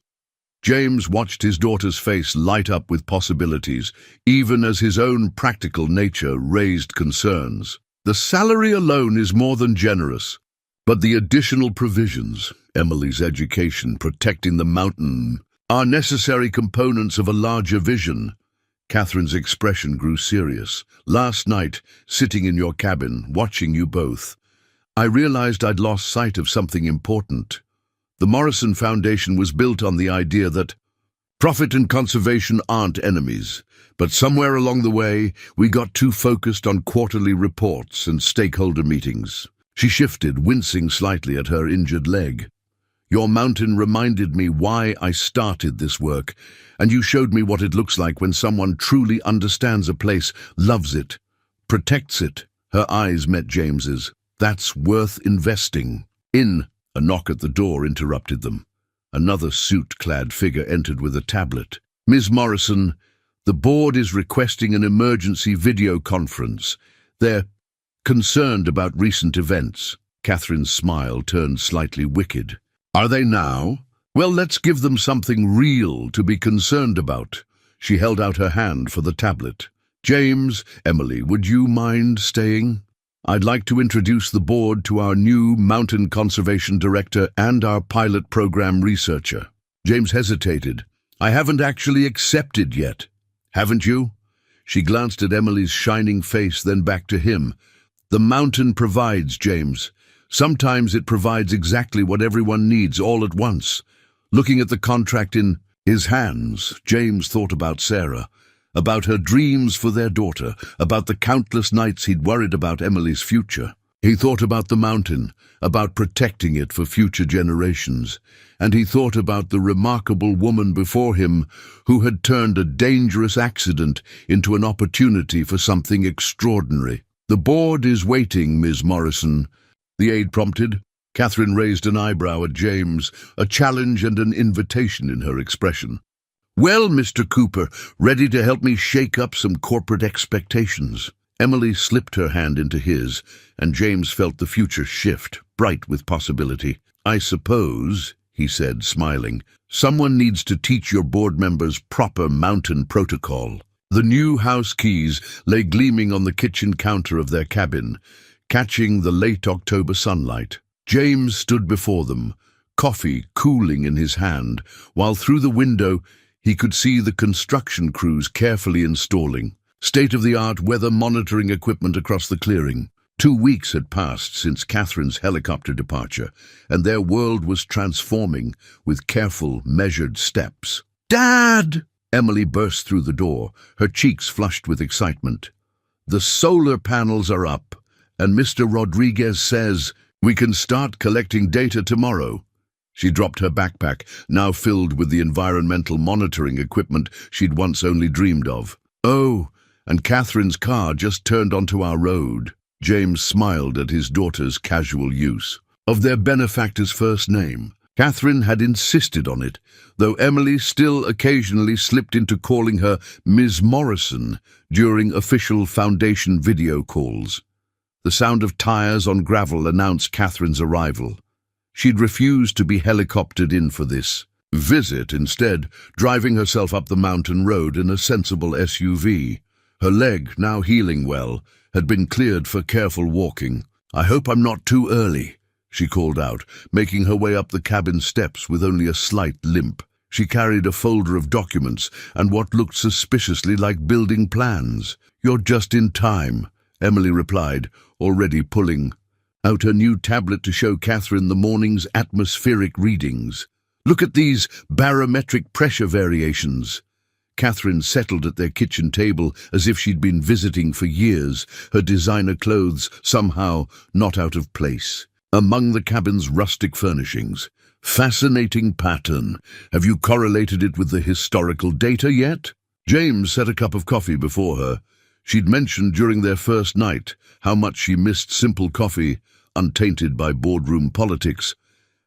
Speaker 1: James watched his daughter's face light up with possibilities, even as his own practical nature raised concerns. "The salary alone is more than generous, but the additional provisions, Emily's education, protecting the mountain, are necessary components of a larger vision." Catherine's expression grew serious. "Last night, sitting in your cabin, watching you both, I realized I'd lost sight of something important. The Morrison Foundation was built on the idea that profit and conservation aren't enemies, but somewhere along the way, we got too focused on quarterly reports and stakeholder meetings." She shifted, wincing slightly at her injured leg. "Your mountain reminded me why I started this work, and you showed me what it looks like when someone truly understands a place, loves it, protects it." Her eyes met James's. "That's worth investing in." A knock at the door interrupted them. Another suit-clad figure entered with a tablet. "Ms. Morrison, the board is requesting an emergency video conference. They're concerned about recent events." Catherine's smile turned slightly wicked. "Are they now? Well, let's give them something real to be concerned about." She held out her hand for the tablet. "James, Emily, would you mind staying? I'd like to introduce the board to our new mountain conservation director and our pilot program researcher." James hesitated. "I haven't actually accepted yet." "Haven't you?" She glanced at Emily's shining face, then back to him. "The mountain provides, James. Sometimes it provides exactly what everyone needs all at once." Looking at the contract in his hands, James thought about Sarah, about her dreams for their daughter, about the countless nights he'd worried about Emily's future. He thought about the mountain, about protecting it for future generations, and he thought about the remarkable woman before him who had turned a dangerous accident into an opportunity for something extraordinary. "The board is waiting, Ms. Morrison," the aide prompted. Catherine raised an eyebrow at James, a challenge and an invitation in her expression. "Well, Mr. Cooper, ready to help me shake up some corporate expectations?" Emily slipped her hand into his, and James felt the future shift, bright with possibility. "I suppose," he said, smiling, "someone needs to teach your board members proper mountain protocol." The new house keys lay gleaming on the kitchen counter of their cabin, catching the late October sunlight. James stood before them, coffee cooling in his hand, while through the window he could see the construction crews carefully installing state-of-the-art weather monitoring equipment across the clearing. 2 weeks had passed since Catherine's helicopter departure, and their world was transforming with careful, measured steps. "Dad!" Emily burst through the door, her cheeks flushed with excitement. "The solar panels are up, and Mr. Rodriguez says we can start collecting data tomorrow." She dropped her backpack, now filled with the environmental monitoring equipment she'd once only dreamed of. "Oh, and Catherine's car just turned onto our road." James smiled at his daughter's casual use of their benefactor's first name. Catherine had insisted on it, though Emily still occasionally slipped into calling her Ms. Morrison during official Foundation video calls. The sound of tires on gravel announced Catherine's arrival. She'd refused to be helicoptered in for this visit, instead driving herself up the mountain road in a sensible SUV. Her leg, now healing well, had been cleared for careful walking. "I hope I'm not too early," she called out, making her way up the cabin steps with only a slight limp. She carried a folder of documents and what looked suspiciously like building plans. "You're just in time," Emily replied, already pulling out her new tablet to show Catherine the morning's atmospheric readings. "Look at these barometric pressure variations." Catherine settled at their kitchen table as if she'd been visiting for years, her designer clothes somehow not out of place among the cabin's rustic furnishings. "Fascinating pattern. Have you correlated it with the historical data yet?" James set a cup of coffee before her. She'd mentioned during their first night how much she missed simple coffee, untainted by boardroom politics,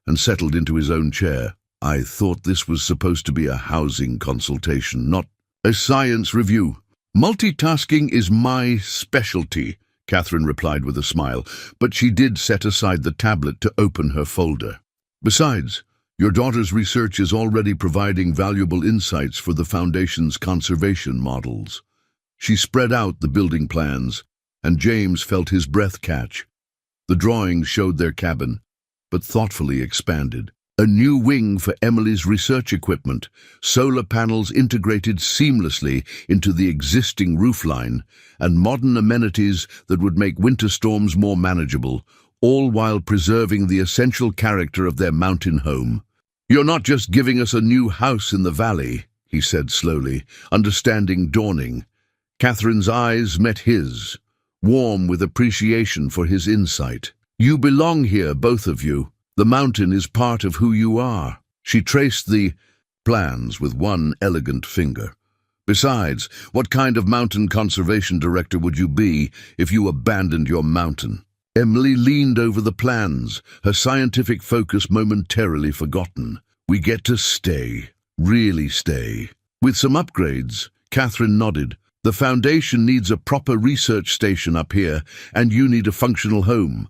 Speaker 1: and settled into his own chair. "I thought this was supposed to be a housing consultation, not a science review." "Multitasking is my specialty," Catherine replied with a smile, but she did set aside the tablet to open her folder. "Besides, your daughter's research is already providing valuable insights for the Foundation's conservation models." She spread out the building plans, and James felt his breath catch. The drawings showed their cabin, but thoughtfully expanded. A new wing for Emily's research equipment, solar panels integrated seamlessly into the existing roofline, and modern amenities that would make winter storms more manageable, all while preserving the essential character of their mountain home. "You're not just giving us a new house in the valley," he said slowly, understanding dawning. Catherine's eyes met his, warm with appreciation for his insight. "You belong here, both of you. The mountain is part of who you are." She traced the plans with one elegant finger. "Besides, what kind of mountain conservation director would you be if you abandoned your mountain?" Emily leaned over the plans, her scientific focus momentarily forgotten. "We get to stay, really stay." With some upgrades, Catherine nodded. "The Foundation needs a proper research station up here, and you need a functional home.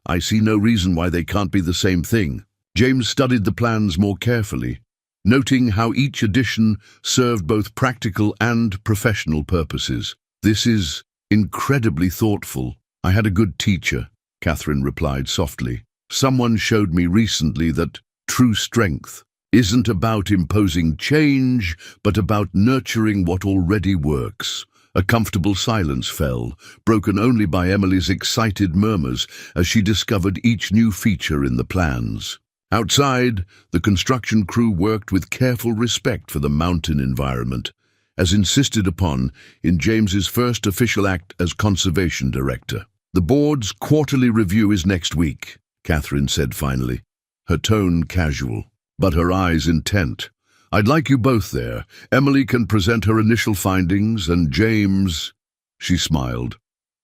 Speaker 1: I see no reason why they can't be the same thing." James studied the plans more carefully, noting how each addition served both practical and professional purposes. "This is incredibly thoughtful." "I had a good teacher," Catherine replied softly. "Someone showed me recently that true strength isn't about imposing change, but about nurturing what already works." A comfortable silence fell, broken only by Emily's excited murmurs as she discovered each new feature in the plans. Outside, the construction crew worked with careful respect for the mountain environment, as insisted upon in James's first official act as conservation director. "The board's quarterly review is next week," Catherine said finally, her tone casual, but her eyes intent. "I'd like you both there. Emily can present her initial findings, and James—" She smiled.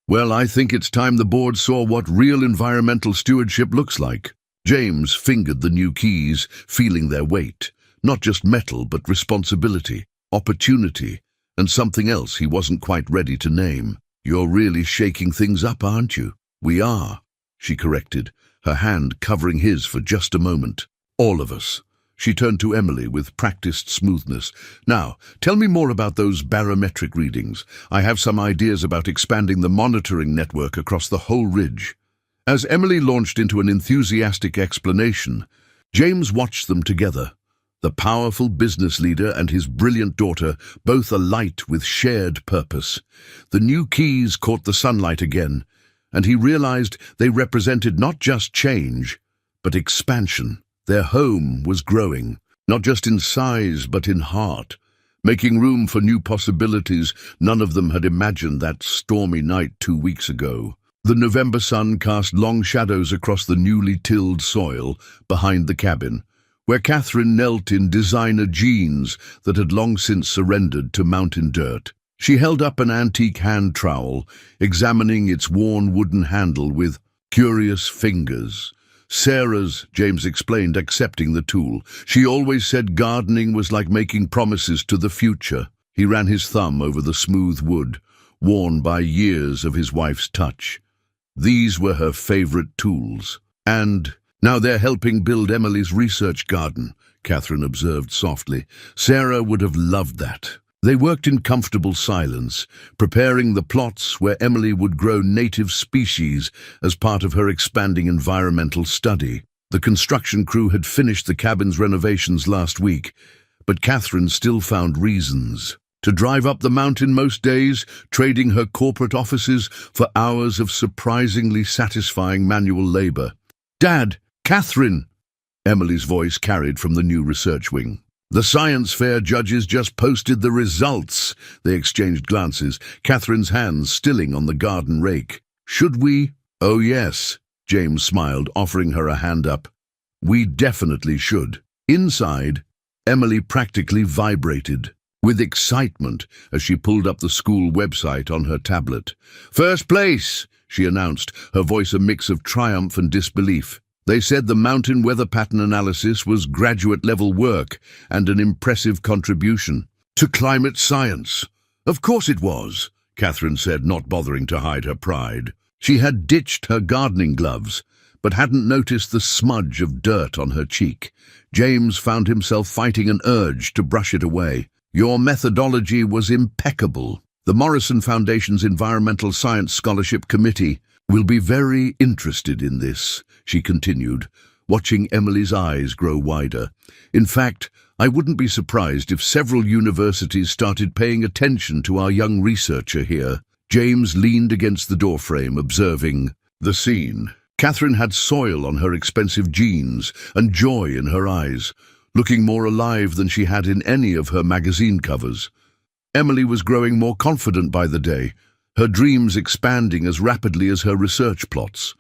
Speaker 1: "Well, I think it's time the board saw what real environmental stewardship looks like." James fingered the new keys, feeling their weight. Not just metal, but responsibility, opportunity, and something else he wasn't quite ready to name. "You're really shaking things up, aren't you?" "We are," she corrected, her hand covering his for just a moment. "All of us." She turned to Emily with practiced smoothness. "Now, tell me more about those barometric readings. I have some ideas about expanding the monitoring network across the whole ridge." As Emily launched into an enthusiastic explanation, James watched them together. The powerful business leader and his brilliant daughter, both alight with shared purpose. The new keys caught the sunlight again, and he realized they represented not just change, but expansion. Their home was growing, not just in size but in heart, making room for new possibilities none of them had imagined that stormy night 2 weeks ago. The November sun cast long shadows across the newly tilled soil behind the cabin, where Catherine knelt in designer jeans that had long since surrendered to mountain dirt. She held up an antique hand trowel, examining its worn wooden handle with curious fingers. Sarah's, James explained, accepting the tool. She always said gardening was like making promises to the future. He ran his thumb over the smooth wood, worn by years of his wife's touch. These were her favorite tools. And now they're helping build Emily's research garden, Catherine observed softly. Sarah would have loved that. They worked in comfortable silence, preparing the plots where Emily would grow native species as part of her expanding environmental study. The construction crew had finished the cabin's renovations last week, but Catherine still found reasons to drive up the mountain most days, trading her corporate offices for hours of surprisingly satisfying manual labor. "Dad, Catherine!" Emily's voice carried from the new research wing. "The science fair judges just posted the results." They exchanged glances, Catherine's hands stilling on the garden rake. "Should we?" "Oh yes," James smiled, offering her a hand up. "We definitely should." Inside, Emily practically vibrated with excitement as she pulled up the school website on her tablet. "First place," she announced, her voice a mix of triumph and disbelief. They said the mountain weather pattern analysis was graduate-level work and an impressive contribution to climate science. "Of course it was," Catherine said, not bothering to hide her pride. She had ditched her gardening gloves, but hadn't noticed the smudge of dirt on her cheek. James found himself fighting an urge to brush it away. "Your methodology was impeccable. The Morrison Foundation's Environmental Science Scholarship Committee will be very interested in this," she continued, watching Emily's eyes grow wider. "In fact, I wouldn't be surprised if several universities started paying attention to our young researcher here." James leaned against the doorframe, observing the scene. Catherine had soil on her expensive jeans and joy in her eyes, looking more alive than she had in any of her magazine covers. Emily was growing more confident by the day, her dreams expanding as rapidly as her research plots.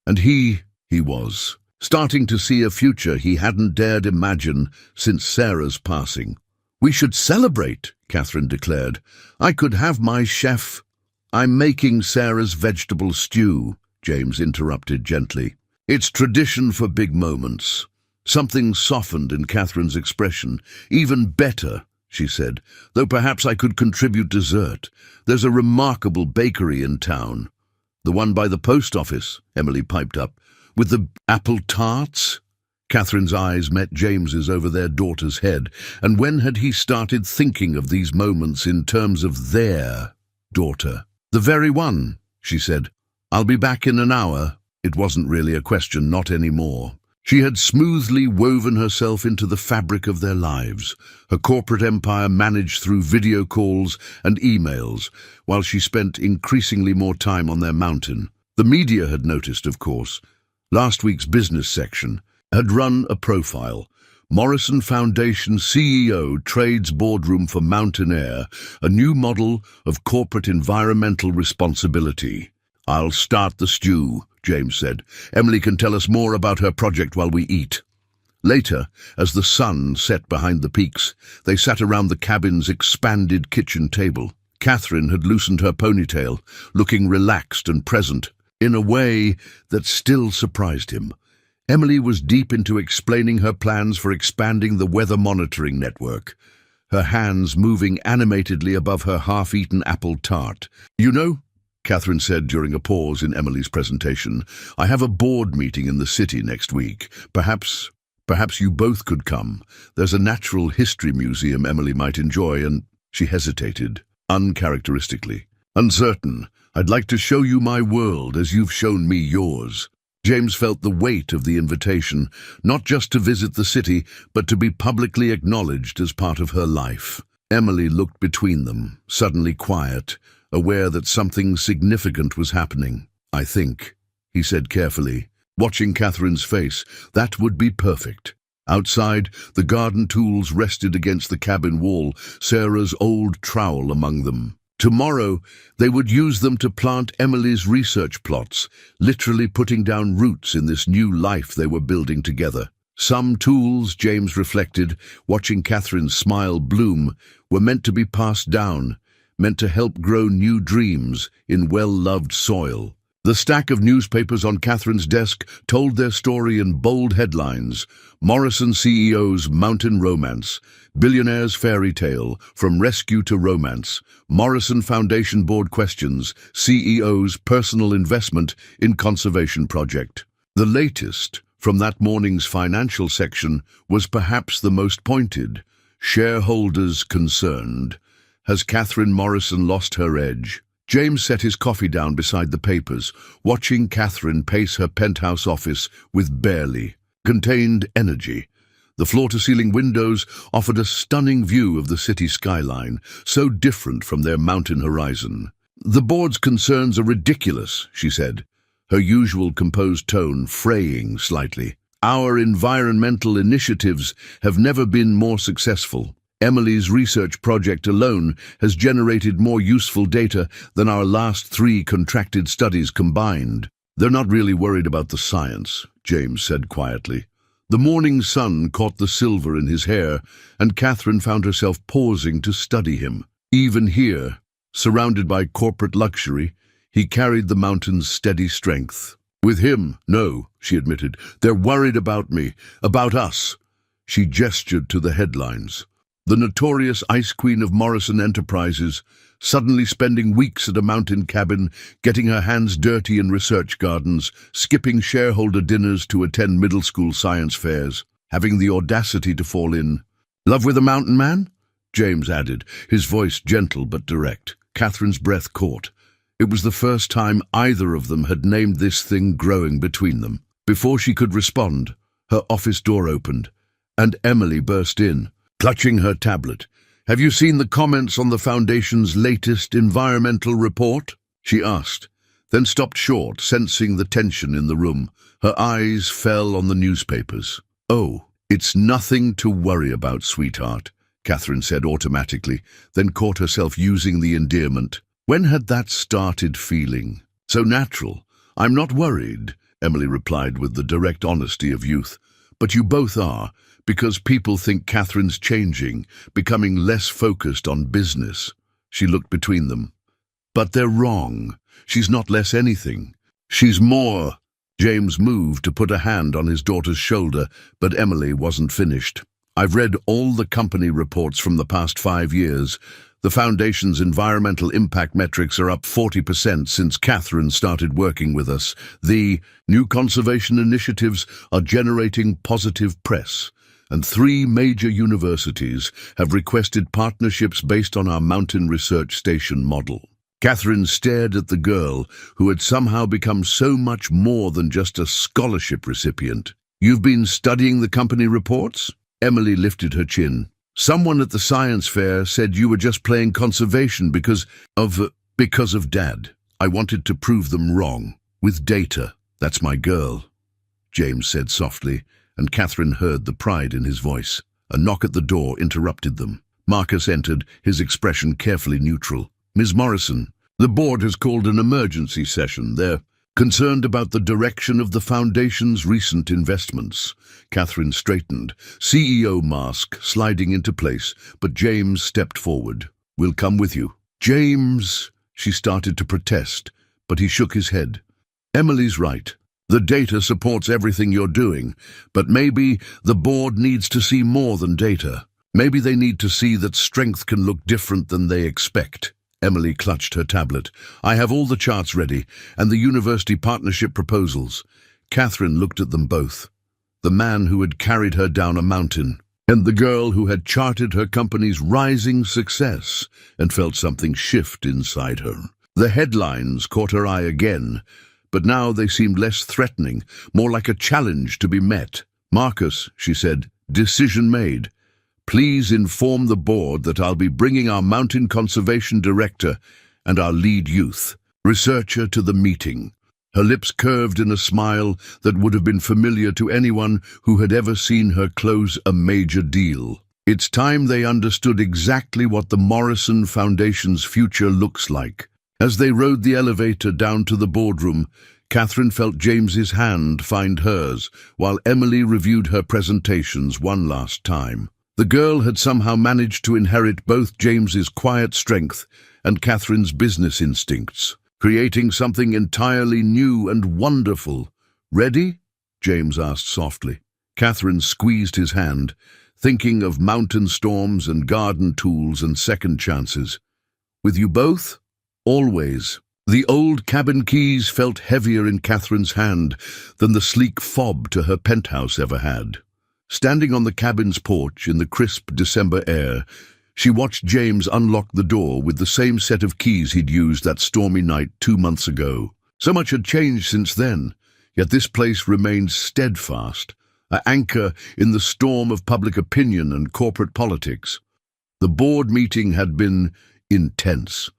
Speaker 1: And he was starting to see a future he hadn't dared imagine since Sarah's passing. "We should celebrate," Catherine declared. "I could have my chef—" "I'm making Sarah's vegetable stew," James interrupted gently. "It's tradition for big moments." Something softened in Catherine's expression. "Even better," she said, "though perhaps I could contribute dessert. There's a remarkable bakery in town." "The one by the post office," Emily piped up. "With the apple tarts?" Catherine's eyes met James's over their daughter's head, and when had he started thinking of these moments in terms of their daughter? "The very one," she said. "I'll be back in an hour." It wasn't really a question, not anymore. She had smoothly woven herself into the fabric of their lives, her corporate empire managed through video calls and emails, while she spent increasingly more time on their mountain. The media had noticed, of course. Last week's business section had run a profile. Morrison Foundation CEO trades boardroom for Mountain Air, a new model of corporate environmental responsibility. "I'll start the stew," James said. "Emily can tell us more about her project while we eat." Later, as the sun set behind the peaks, they sat around the cabin's expanded kitchen table. Catherine had loosened her ponytail, looking relaxed and present, in a way that still surprised him. Emily was deep into explaining her plans for expanding the weather monitoring network, her hands moving animatedly above her half-eaten apple tart. "You know," Catherine said during a pause in Emily's presentation, "I have a board meeting in the city next week. Perhaps you both could come. There's a natural history museum Emily might enjoy," and she hesitated, uncharacteristically. "Uncertain. I'd like to show you my world as you've shown me yours." James felt the weight of the invitation, not just to visit the city, but to be publicly acknowledged as part of her life. Emily looked between them, suddenly quiet, aware that something significant was happening. "I think," he said carefully, watching Catherine's face, "that would be perfect." Outside, the garden tools rested against the cabin wall, Sarah's old trowel among them. Tomorrow, they would use them to plant Emily's research plots, literally putting down roots in this new life they were building together. Some tools, James reflected, watching Catherine's smile bloom, were meant to be passed down, meant to help grow new dreams in well-loved soil. The stack of newspapers on Catherine's desk told their story in bold headlines. Morrison CEO's Mountain Romance, Billionaire's Fairy Tale, From Rescue to Romance, Morrison Foundation Board Questions, CEO's Personal Investment in Conservation Project. The latest, from that morning's financial section, was perhaps the most pointed. Shareholders concerned. Has Catherine Morrison lost her edge? James set his coffee down beside the papers, watching Catherine pace her penthouse office with barely contained energy. The floor-to-ceiling windows offered a stunning view of the city skyline, so different from their mountain horizon. "The board's concerns are ridiculous," she said, her usual composed tone fraying slightly. "Our environmental initiatives have never been more successful. Emily's research project alone has generated more useful data than our last 3 contracted studies combined." "They're not really worried about the science," James said quietly. The morning sun caught the silver in his hair, and Catherine found herself pausing to study him. Even here, surrounded by corporate luxury, he carried the mountain's steady strength. "With him, no," she admitted. "They're worried about me, about us." She gestured to the headlines. The notorious Ice Queen of Morrison Enterprises, suddenly spending weeks at a mountain cabin, getting her hands dirty in research gardens, skipping shareholder dinners to attend middle school science fairs, having the audacity to fall in love with a mountain man? James added, his voice gentle but direct. Catherine's breath caught. It was the first time either of them had named this thing growing between them. Before she could respond, her office door opened, and Emily burst in, clutching her tablet. "Have you seen the comments on the Foundation's latest environmental report?" she asked, then stopped short, sensing the tension in the room. Her eyes fell on the newspapers. "Oh, it's nothing to worry about, sweetheart," Catherine said automatically, then caught herself using the endearment. When had that started feeling? So natural. "I'm not worried," Emily replied with the direct honesty of youth. "But you both are, because people think Catherine's changing, becoming less focused on business." She looked between them. "But they're wrong. She's not less anything. She's more." James moved to put a hand on his daughter's shoulder, but Emily wasn't finished. "I've read all the company reports from the past 5 years. The Foundation's environmental impact metrics are up 40% since Catherine started working with us. The new conservation initiatives are generating positive press, and 3 major universities have requested partnerships based on our mountain research station model." Catherine stared at the girl who had somehow become so much more than just a scholarship recipient. "You've been studying the company reports?" Emily lifted her chin. "Someone at the science fair said you were just playing conservation because of Dad. I wanted to prove them wrong. With data. That's my girl," James said softly, and Catherine heard the pride in his voice. A knock at the door interrupted them. Marcus entered, his expression carefully neutral. "Ms. Morrison, the board has called an emergency session. They're concerned about the direction of the Foundation's recent investments." Catherine straightened, CEO mask sliding into place, but James stepped forward. "We'll come with you." "James," she started to protest, but he shook his head. "Emily's right. The data supports everything you're doing, but maybe the board needs to see more than data. Maybe they need to see that strength can look different than they expect." Emily clutched her tablet. "I have all the charts ready, and the university partnership proposals." Catherine looked at them both. The man who had carried her down a mountain, and the girl who had charted her company's rising success, and felt something shift inside her. The headlines caught her eye again, but now they seemed less threatening, more like a challenge to be met. "Marcus," she said, "decision made. Please inform the board that I'll be bringing our mountain conservation director and our lead youth researcher to the meeting." Her lips curved in a smile that would have been familiar to anyone who had ever seen her close a major deal. It's time they understood exactly what the Morrison Foundation's future looks like. As they rode the elevator down to the boardroom, Catherine felt James's hand find hers, while Emily reviewed her presentations one last time. The girl had somehow managed to inherit both James's quiet strength and Catherine's business instincts, creating something entirely new and wonderful. "Ready?" James asked softly. Catherine squeezed his hand, thinking of mountain storms and garden tools and second chances. "With you both?" "Always." The old cabin keys felt heavier in Catherine's hand than the sleek fob to her penthouse ever had. Standing on the cabin's porch in the crisp December air, she watched James unlock the door with the same set of keys he'd used that stormy night 2 months ago. So much had changed since then, yet this place remained steadfast, an anchor in the storm of public opinion and corporate politics. The board meeting had been intense.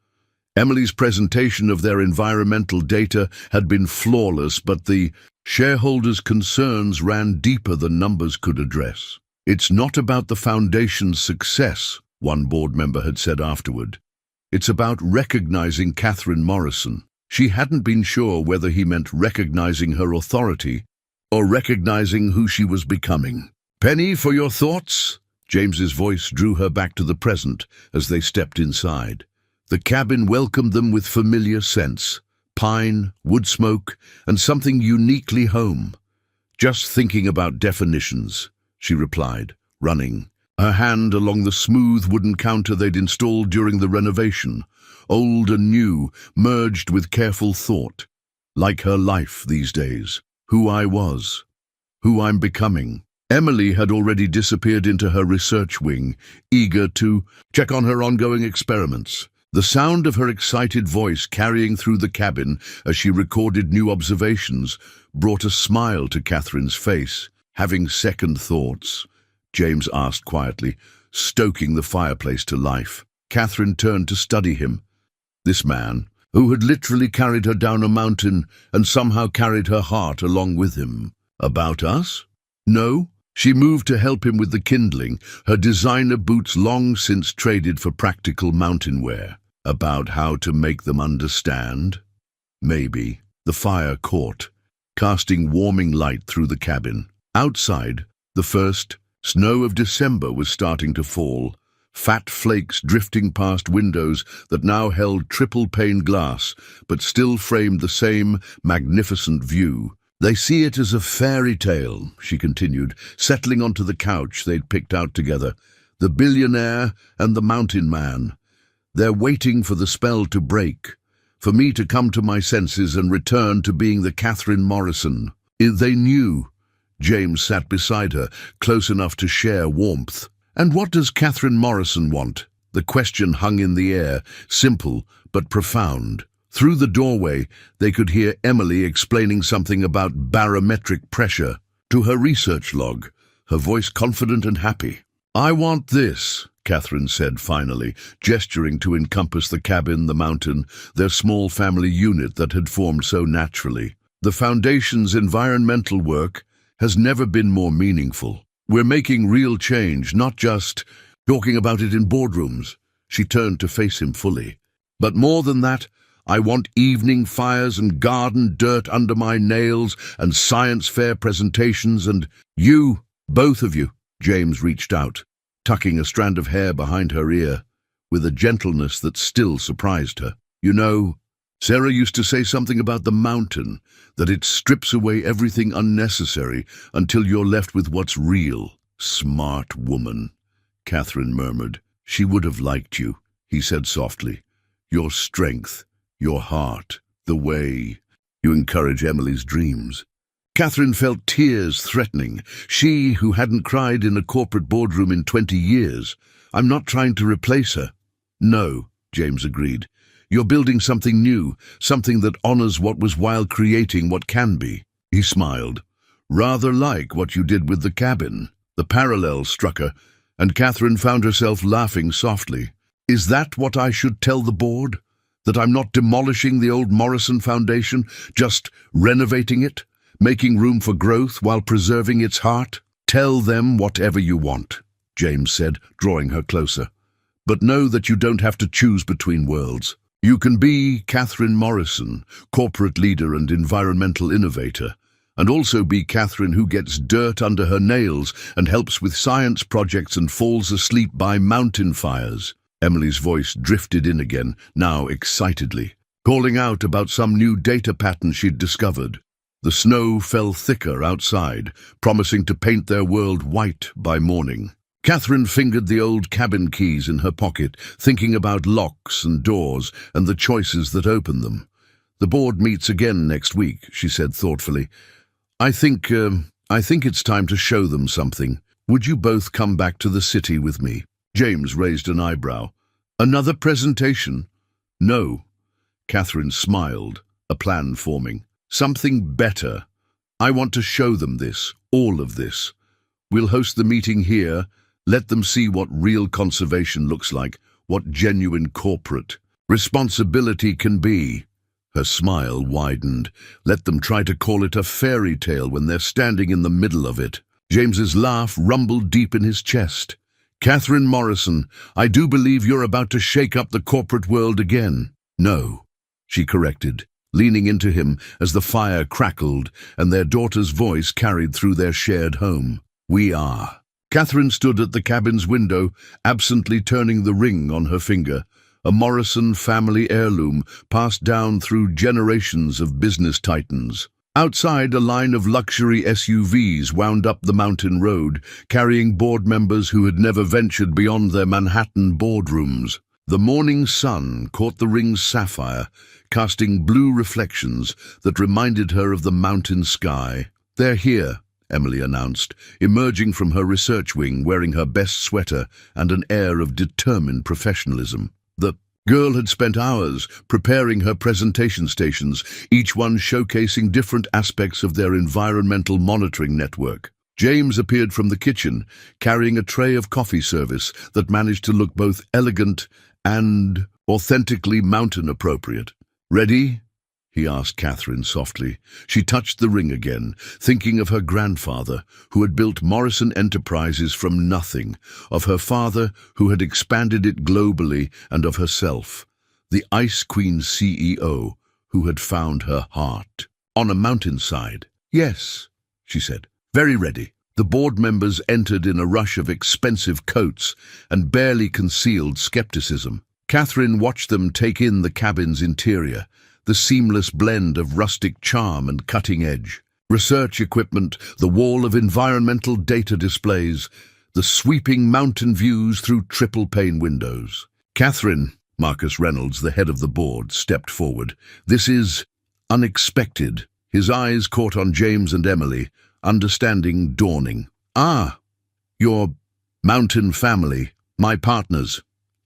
Speaker 1: Emily's presentation of their environmental data had been flawless, but the shareholders' concerns ran deeper than numbers could address. "It's not about the foundation's success," one board member had said afterward. "It's about recognizing Catherine Morrison." She hadn't been sure whether he meant recognizing her authority or recognizing who she was becoming. "Penny, for your thoughts?" James's voice drew her back to the present as they stepped inside. The cabin welcomed them with familiar scents, pine, wood smoke, and something uniquely home. "Just thinking about definitions," she replied, running, her hand along the smooth wooden counter they'd installed during the renovation, old and new, merged with careful thought. "Like her life these days. Who I was. Who I'm becoming." Emily had already disappeared into her research wing, eager to check on her ongoing experiments. The sound of her excited voice carrying through the cabin as she recorded new observations brought a smile to Catherine's face. "Having second thoughts?" James asked quietly, stoking the fireplace to life. Catherine turned to study him. This man, who had literally carried her down a mountain and somehow carried her heart along with him. "About us?" "No." She moved to help him with the kindling, her designer boots long since traded for practical mountain wear. "About how to make them understand?" "Maybe." The fire caught, casting warming light through the cabin. Outside, the first snow of December was starting to fall, fat flakes drifting past windows that now held triple-pane glass but still framed the same magnificent view. "They see it as a fairy tale," she continued, settling onto the couch they'd picked out together. "The billionaire and the mountain man. They're waiting for the spell to break, for me to come to my senses and return to being the Catherine Morrison. They knew." James sat beside her, close enough to share warmth. "And what does Catherine Morrison want?" The question hung in the air, simple but profound. Through the doorway, they could hear Emily explaining something about barometric pressure to her research log, her voice confident and happy. "I want this," Catherine said finally, gesturing to encompass the cabin, the mountain, their small family unit that had formed so naturally. "The Foundation's environmental work has never been more meaningful. We're making real change, not just talking about it in boardrooms." She turned to face him fully. "But more than that, I want evening fires and garden dirt under my nails and science fair presentations and you, both of you." James reached out, tucking a strand of hair behind her ear, with a gentleness that still surprised her. "You know, Sarah used to say something about the mountain, that it strips away everything unnecessary until you're left with what's real." "Smart woman," Catherine murmured. "She would have liked you," he said softly. "Your strength, your heart, the way you encourage Emily's dreams." Catherine felt tears threatening. She, who hadn't cried in a corporate boardroom in 20 years. "I'm not trying to replace her." "No," James agreed. "You're building something new, something that honors what was while creating what can be." He smiled. "Rather like what you did with the cabin." The parallel struck her, and Catherine found herself laughing softly. "Is that what I should tell the board? That I'm not demolishing the old Morrison Foundation, just renovating it? Making room for growth while preserving its heart?" "Tell them whatever you want," James said, drawing her closer. "But know that you don't have to choose between worlds. You can be Catherine Morrison, corporate leader and environmental innovator, and also be Catherine who gets dirt under her nails and helps with science projects and falls asleep by mountain fires. Emily's voice drifted in again, now excitedly, calling out about some new data pattern she'd discovered. The snow fell thicker outside, promising to paint their world white by morning. Catherine fingered the old cabin keys in her pocket, thinking about locks and doors and the choices that open them. The board meets again next week, she said thoughtfully. I think it's time to show them something. Would you both come back to the city with me? James raised an eyebrow. Another presentation? No. Catherine smiled, a plan forming. Something better. I want to show them this, all of this. We'll host the meeting here. Let them see what real conservation looks like, what genuine corporate responsibility can be. Her smile widened. Let them try to call it a fairy tale when they're standing in the middle of it. James's laugh rumbled deep in his chest. Catherine Morrison, I do believe you're about to shake up the corporate world again. No, she corrected, leaning into him as the fire crackled and their daughter's voice carried through their shared home. We are. Catherine stood at the cabin's window, absently turning the ring on her finger, a Morrison family heirloom passed down through generations of business titans. Outside, a line of luxury SUVs wound up the mountain road, carrying board members who had never ventured beyond their Manhattan boardrooms. The morning sun caught the ring's sapphire, casting blue reflections that reminded her of the mountain sky. They're here, Emily announced, emerging from her research wing wearing her best sweater and an air of determined professionalism. The girl had spent hours preparing her presentation stations, each one showcasing different aspects of their environmental monitoring network. James appeared from the kitchen, carrying a tray of coffee service that managed to look both elegant and authentically mountain-appropriate. Ready? He asked Catherine softly. She touched the ring again, thinking of her grandfather, who had built Morrison Enterprises from nothing, of her father, who had expanded it globally, and of herself, the Ice Queen CEO, who had found her heart. On a mountainside. Yes, she said. Very ready. The board members entered in a rush of expensive coats and barely concealed skepticism. Catherine watched them take in the cabin's interior, the seamless blend of rustic charm and cutting edge. Research equipment, the wall of environmental data displays, the sweeping mountain views through triple-pane windows. Catherine, Marcus Reynolds, the head of the board, stepped forward. This is unexpected. His eyes caught on James and Emily, understanding dawning. Ah, your mountain family, my partners,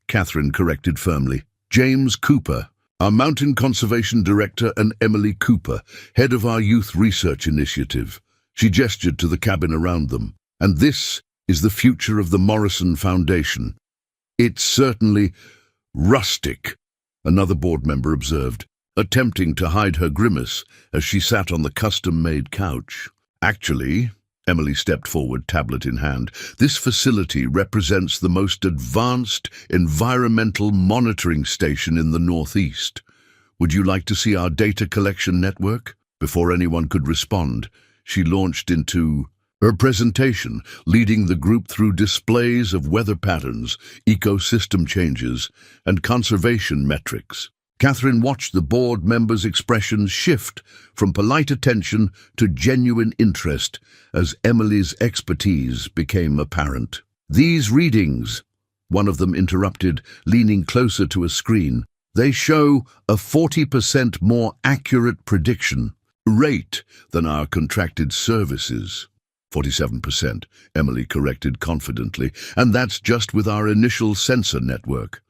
Speaker 1: Catherine corrected firmly. James Cooper, our Mountain Conservation Director, and Emily Cooper, head of our Youth Research Initiative. She gestured to the cabin around them. And this is the future of the Morrison Foundation. It's certainly rustic, another board member observed, attempting to hide her grimace as she sat on the custom-made couch. Actually, Emily stepped forward, tablet in hand, this facility represents the most advanced environmental monitoring station in the Northeast. Would you like to see our data collection network? Before anyone could respond, she launched into her presentation, leading the group through displays of weather patterns, ecosystem changes, and conservation metrics. Catherine watched the board members' expressions shift from polite attention to genuine interest as Emily's expertise became apparent. These readings, one of them interrupted, leaning closer to a screen, they show a 40% more accurate prediction rate than our contracted services. 47%, Emily corrected confidently, and that's just with our initial sensor network.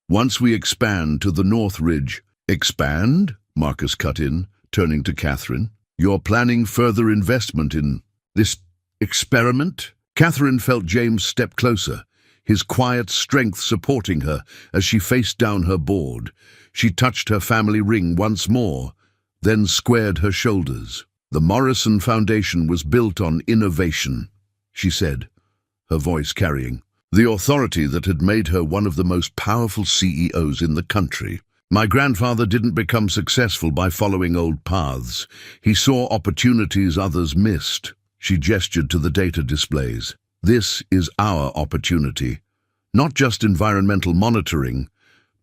Speaker 1: Once we expand to the North Ridge— Expand? Marcus cut in, turning to Catherine. You're planning further investment in this experiment? Catherine felt James step closer, his quiet strength supporting her as she faced down her board. She touched her family ring once more, then squared her shoulders. The Morrison Foundation was built on innovation, she said, her voice carrying the authority that had made her one of the most powerful CEOs in the country. My grandfather didn't become successful by following old paths. He saw opportunities others missed. She gestured to the data displays. This is our opportunity. Not just environmental monitoring,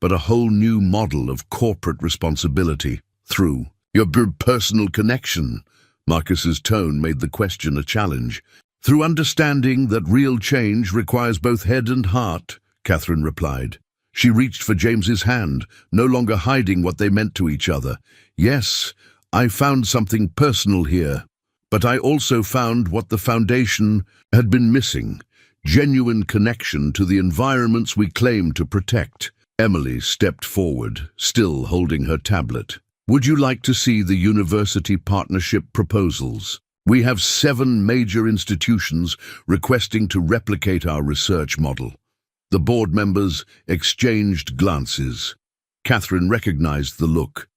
Speaker 1: but a whole new model of corporate responsibility through your personal connection. Marcus's tone made the question a challenge. Through understanding that real change requires both head and heart, Catherine replied. She reached for James's hand, no longer hiding what they meant to each other. Yes, I found something personal here, but I also found what the foundation had been missing, genuine connection to the environments we claim to protect. Emily stepped forward, still holding her tablet. Would you like to see the university partnership proposals? We have 7 major institutions requesting to replicate our research model. The board members exchanged glances. Catherine recognized the look.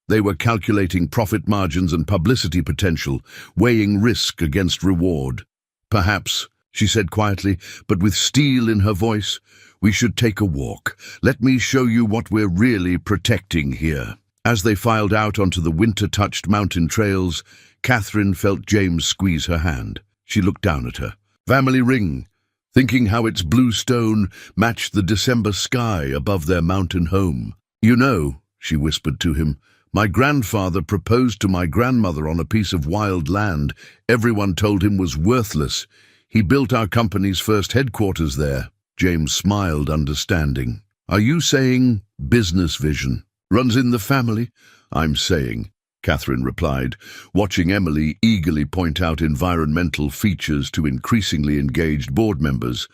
Speaker 1: They were calculating profit margins and publicity potential, weighing risk against reward. Perhaps, she said quietly, but with steel in her voice, we should take a walk. Let me show you what we're really protecting here. As they filed out onto the winter-touched mountain trails, Catherine felt James squeeze her hand. She looked down at her. Family ring, thinking how its blue stone matched the December sky above their mountain home. You know, she whispered to him, my grandfather proposed to my grandmother on a piece of wild land everyone told him was worthless. He built our company's first headquarters there. James smiled, understanding. Are you saying business vision runs in the family? I'm saying, Catherine replied, watching Emily eagerly point out environmental features to increasingly engaged board members,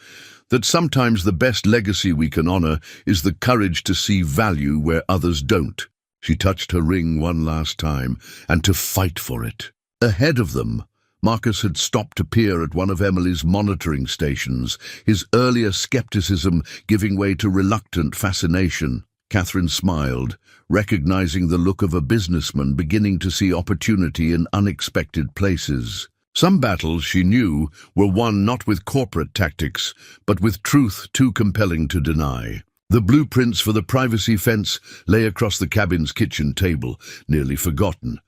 Speaker 1: that sometimes the best legacy we can honor is the courage to see value where others don't. She touched her ring one last time, and to fight for it. Ahead of them, Marcus had stopped to peer at one of Emily's monitoring stations, his earlier skepticism giving way to reluctant fascination. Catherine smiled, recognizing the look of a businessman beginning to see opportunity in unexpected places. Some battles, she knew, were won not with corporate tactics, but with truth too compelling to deny. The blueprints for the privacy fence lay across the cabin's kitchen table, nearly forgotten,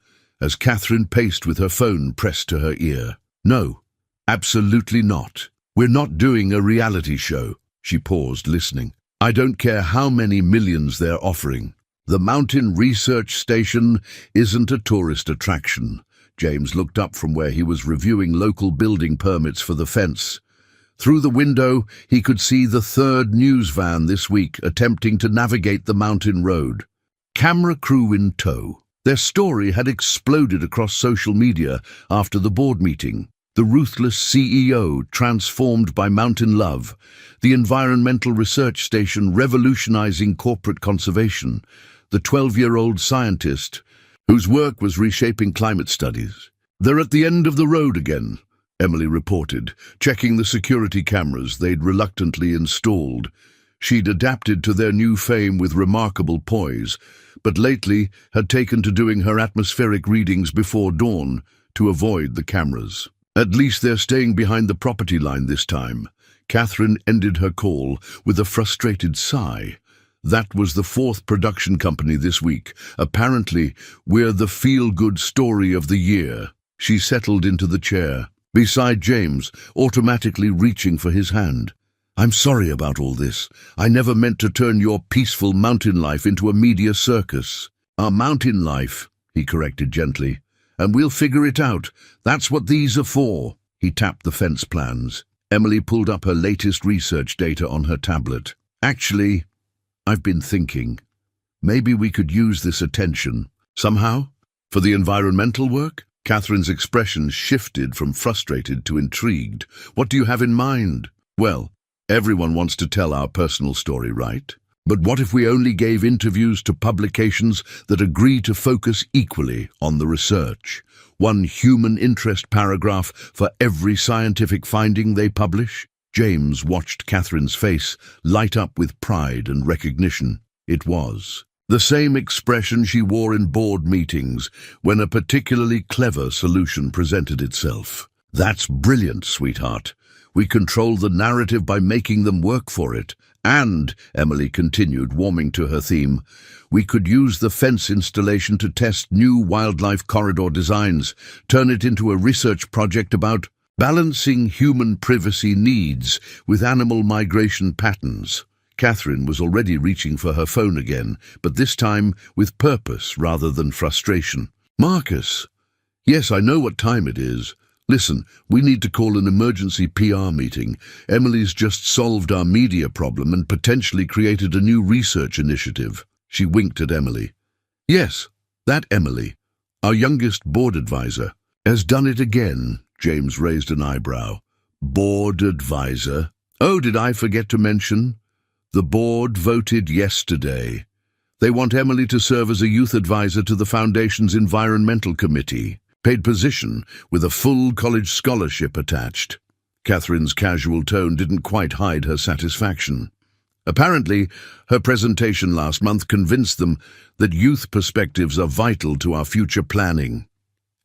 Speaker 1: as Catherine paced with her phone pressed to her ear. No, absolutely not. We're not doing a reality show. She paused, listening. I don't care how many millions they're offering. The Mountain Research Station isn't a tourist attraction. James looked up from where he was reviewing local building permits for the fence. Through the window, he could see the 3rd news van this week attempting to navigate the mountain road. Camera crew in tow. Their story had exploded across social media after the board meeting. The ruthless CEO transformed by mountain love, the environmental research station revolutionizing corporate conservation, the 12-year-old scientist whose work was reshaping climate studies. They're at the end of the road again, Emily reported, checking the security cameras they'd reluctantly installed. She'd adapted to their new fame with remarkable poise, but lately had taken to doing her atmospheric readings before dawn to avoid the cameras. At least they're staying behind the property line this time. Catherine ended her call with a frustrated sigh. That was the 4th production company this week. Apparently, we're the feel-good story of the year. She settled into the chair, beside James, automatically reaching for his hand. I'm sorry about all this. I never meant to turn your peaceful mountain life into a media circus. Our mountain life, he corrected gently. And we'll figure it out. That's what these are for. He tapped the fence plans. Emily pulled up her latest research data on her tablet. Actually, I've been thinking, maybe we could use this attention, somehow, for the environmental work? Catherine's expression shifted from frustrated to intrigued. What do you have in mind? Well, everyone wants to tell our personal story, right? But what if we only gave interviews to publications that agree to focus equally on the research? One human interest paragraph for every scientific finding they publish? James watched Catherine's face light up with pride and recognition. It was the same expression she wore in board meetings when a particularly clever solution presented itself. That's brilliant, sweetheart. We control the narrative by making them work for it. And, Emily continued, warming to her theme, we could use the fence installation to test new wildlife corridor designs, turn it into a research project about balancing human privacy needs with animal migration patterns. Catherine was already reaching for her phone again, but this time with purpose rather than frustration. Marcus, yes, I know what time it is. Listen, we need to call an emergency PR meeting. Emily's just solved our media problem and potentially created a new research initiative. She winked at Emily. Yes, that Emily, our youngest board advisor, has done it again. James raised an eyebrow. Board advisor? Oh, did I forget to mention? The board voted yesterday. They want Emily to serve as a youth advisor to the Foundation's Environmental Committee. Paid position with a full college scholarship attached. Catherine's casual tone didn't quite hide her satisfaction. Apparently, her presentation last month convinced them that youth perspectives are vital to our future planning.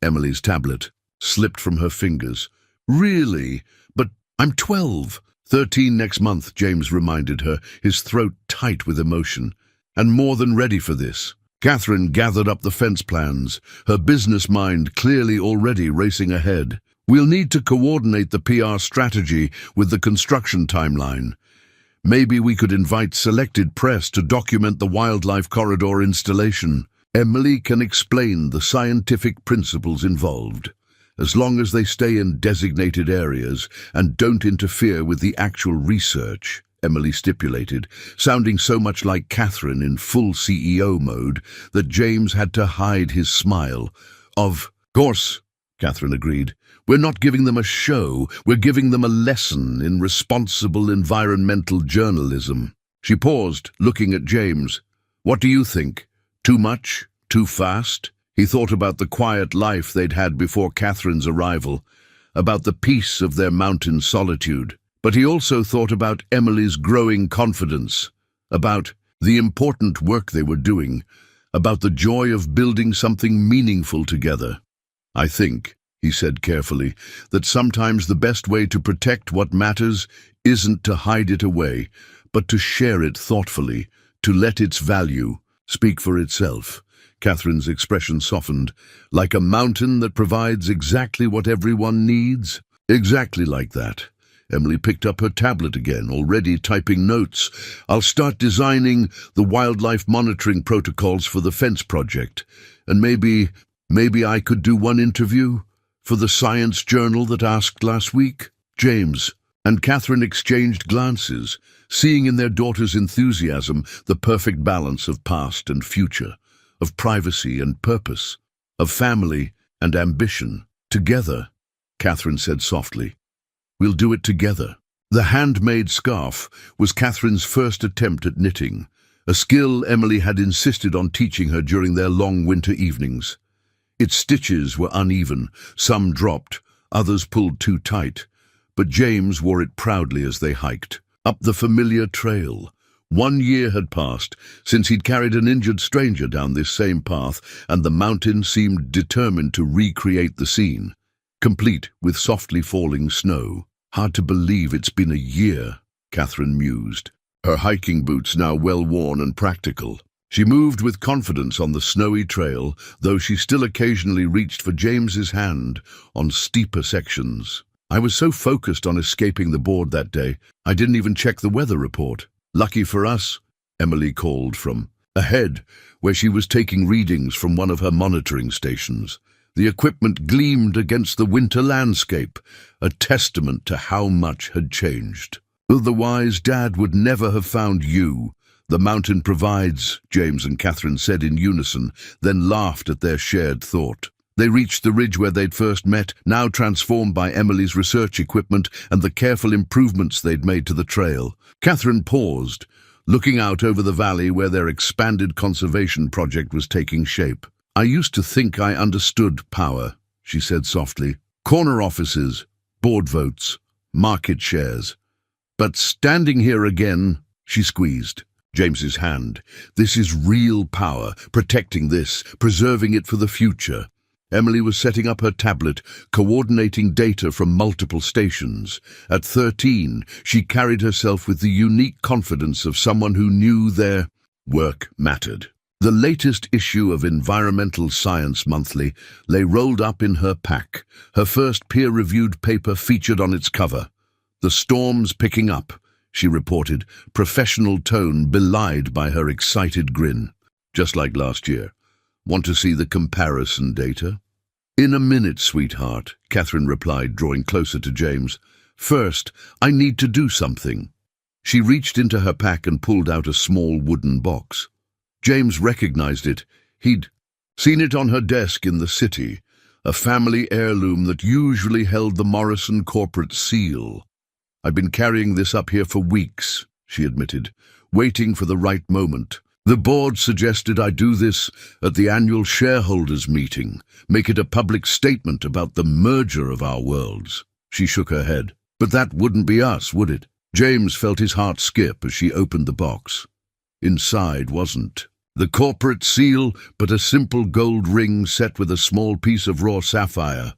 Speaker 1: Emily's tablet slipped from her fingers. Really? But I'm 12. 13 next month, James reminded her, his throat tight with emotion. And more than ready for this. Catherine gathered up the fence plans, her business mind clearly already racing ahead. We'll need to coordinate the PR strategy with the construction timeline. Maybe we could invite selected press to document the wildlife corridor installation. Emily can explain the scientific principles involved, as long as they stay in designated areas and don't interfere with the actual research, Emily stipulated, sounding so much like Catherine in full CEO mode that James had to hide his smile. Of course, Catherine agreed. We're not giving them a show, we're giving them a lesson in responsible environmental journalism. She paused, looking at James. What do you think? Too much? Too fast? He thought about the quiet life they'd had before Catherine's arrival, about the peace of their mountain solitude. But he also thought about Emily's growing confidence, about the important work they were doing, about the joy of building something meaningful together. I think, he said carefully, that sometimes the best way to protect what matters isn't to hide it away, but to share it thoughtfully, to let its value speak for itself. Catherine's expression softened. Like a mountain that provides exactly what everyone needs? Exactly like that. Emily picked up her tablet again, already typing notes. I'll start designing the wildlife monitoring protocols for the fence project. And maybe I could do one interview for the science journal that asked last week. James and Catherine exchanged glances, seeing in their daughter's enthusiasm the perfect balance of past and future, of privacy and purpose, of family and ambition. Together, Catherine said softly. We'll do it together. The handmade scarf was Catherine's first attempt at knitting, a skill Emily had insisted on teaching her during their long winter evenings. Its stitches were uneven, some dropped, others pulled too tight, but James wore it proudly as they hiked, up the familiar trail. 1 year had passed since he'd carried an injured stranger down this same path, and the mountain seemed determined to recreate the scene, complete with softly falling snow. Hard to believe it's been a year, Catherine mused, her hiking boots now well worn and practical. She moved with confidence on the snowy trail, though she still occasionally reached for James's hand on steeper sections. I was so focused on escaping the board that day, I didn't even check the weather report. Lucky for us, Emily called from ahead, where she was taking readings from one of her monitoring stations. The equipment gleamed against the winter landscape, a testament to how much had changed. Otherwise, Dad would never have found you. The mountain provides, James and Catherine said in unison, then laughed at their shared thought. They reached the ridge where they'd first met, now transformed by Emily's research equipment and the careful improvements they'd made to the trail. Catherine paused, looking out over the valley where their expanded conservation project was taking shape. I used to think I understood power, she said softly. Corner offices, board votes, market shares. But standing here again, she squeezed James's hand. This is real power, protecting this, preserving it for the future. Emily was setting up her tablet, coordinating data from multiple stations. At 13, she carried herself with the unique confidence of someone who knew their work mattered. The latest issue of Environmental Science Monthly lay rolled up in her pack. Her first peer-reviewed paper featured on its cover. "The storm's picking up," she reported, professional tone belied by her excited grin. "Just like last year. Want to see the comparison data?" "In a minute, sweetheart," Catherine replied, drawing closer to James. "First, I need to do something." She reached into her pack and pulled out a small wooden box. James recognized it. He'd seen it on her desk in the city, a family heirloom that usually held the Morrison corporate seal. "I've been carrying this up here for weeks," she admitted, waiting for the right moment. "The board suggested I do this at the annual shareholders meeting, make it a public statement about the merger of our worlds." She shook her head. "But that wouldn't be us, would it?" James felt his heart skip as she opened the box. Inside wasn't the corporate seal, but a simple gold ring set with a small piece of raw sapphire,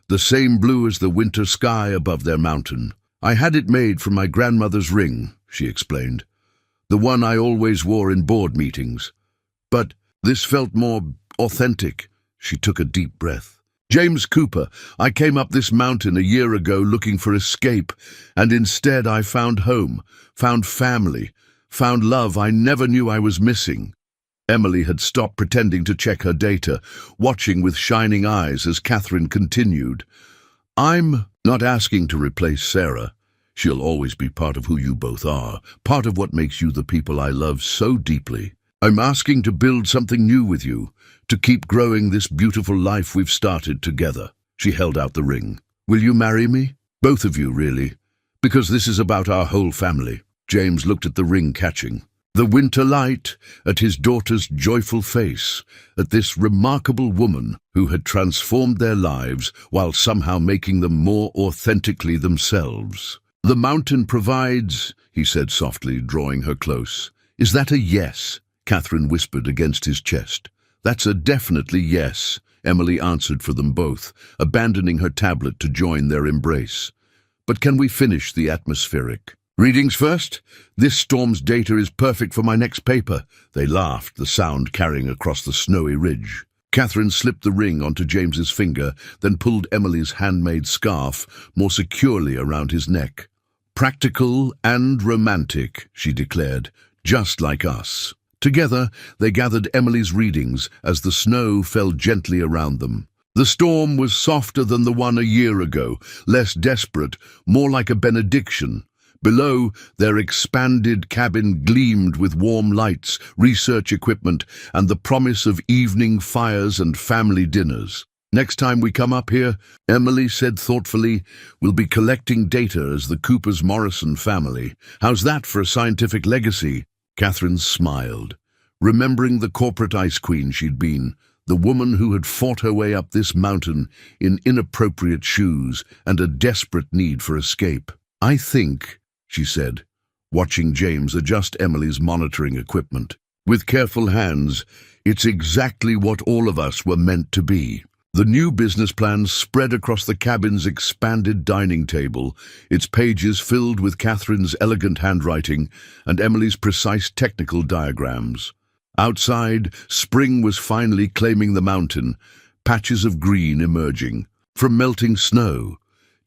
Speaker 1: the same blue as the winter sky above their mountain. "I had it made from my grandmother's ring," she explained. "The one I always wore in board meetings. But this felt more authentic." She took a deep breath. "James Cooper, I came up this mountain a year ago looking for escape, and instead I found home, found family, found love I never knew I was missing." Emily had stopped pretending to check her data, watching with shining eyes as Catherine continued. "I'm not asking to replace Sarah. She'll always be part of who you both are, part of what makes you the people I love so deeply. I'm asking to build something new with you, to keep growing this beautiful life we've started together." She held out the ring. "Will you marry me? Both of you, really. Because this is about our whole family." James looked at the ring, catching the winter light, at his daughter's joyful face, at this remarkable woman who had transformed their lives while somehow making them more authentically themselves. "The mountain provides," he said softly, drawing her close. "Is that a yes?" Catherine whispered against his chest. "That's a definitely yes," Emily answered for them both, abandoning her tablet to join their embrace. "But can we finish the atmospheric readings first? This storm's data is perfect for my next paper." They laughed, the sound carrying across the snowy ridge. Catherine slipped the ring onto James's finger, then pulled Emily's handmade scarf more securely around his neck. "Practical and romantic," she declared, "just like us." Together, they gathered Emily's readings as the snow fell gently around them. The storm was softer than the one a year ago, less desperate, more like a benediction. Below, their expanded cabin gleamed with warm lights, research equipment, and the promise of evening fires and family dinners. "Next time we come up here," Emily said thoughtfully, "we'll be collecting data as the Coopers-Morrison family. How's that for a scientific legacy?" Catherine smiled, remembering the corporate ice queen she'd been, the woman who had fought her way up this mountain in inappropriate shoes and a desperate need for escape. "I think," she said, watching James adjust Emily's monitoring equipment. "With careful hands, it's exactly what all of us were meant to be." The new business plan spread across the cabin's expanded dining table, its pages filled with Catherine's elegant handwriting and Emily's precise technical diagrams. Outside, spring was finally claiming the mountain, patches of green emerging from melting snow.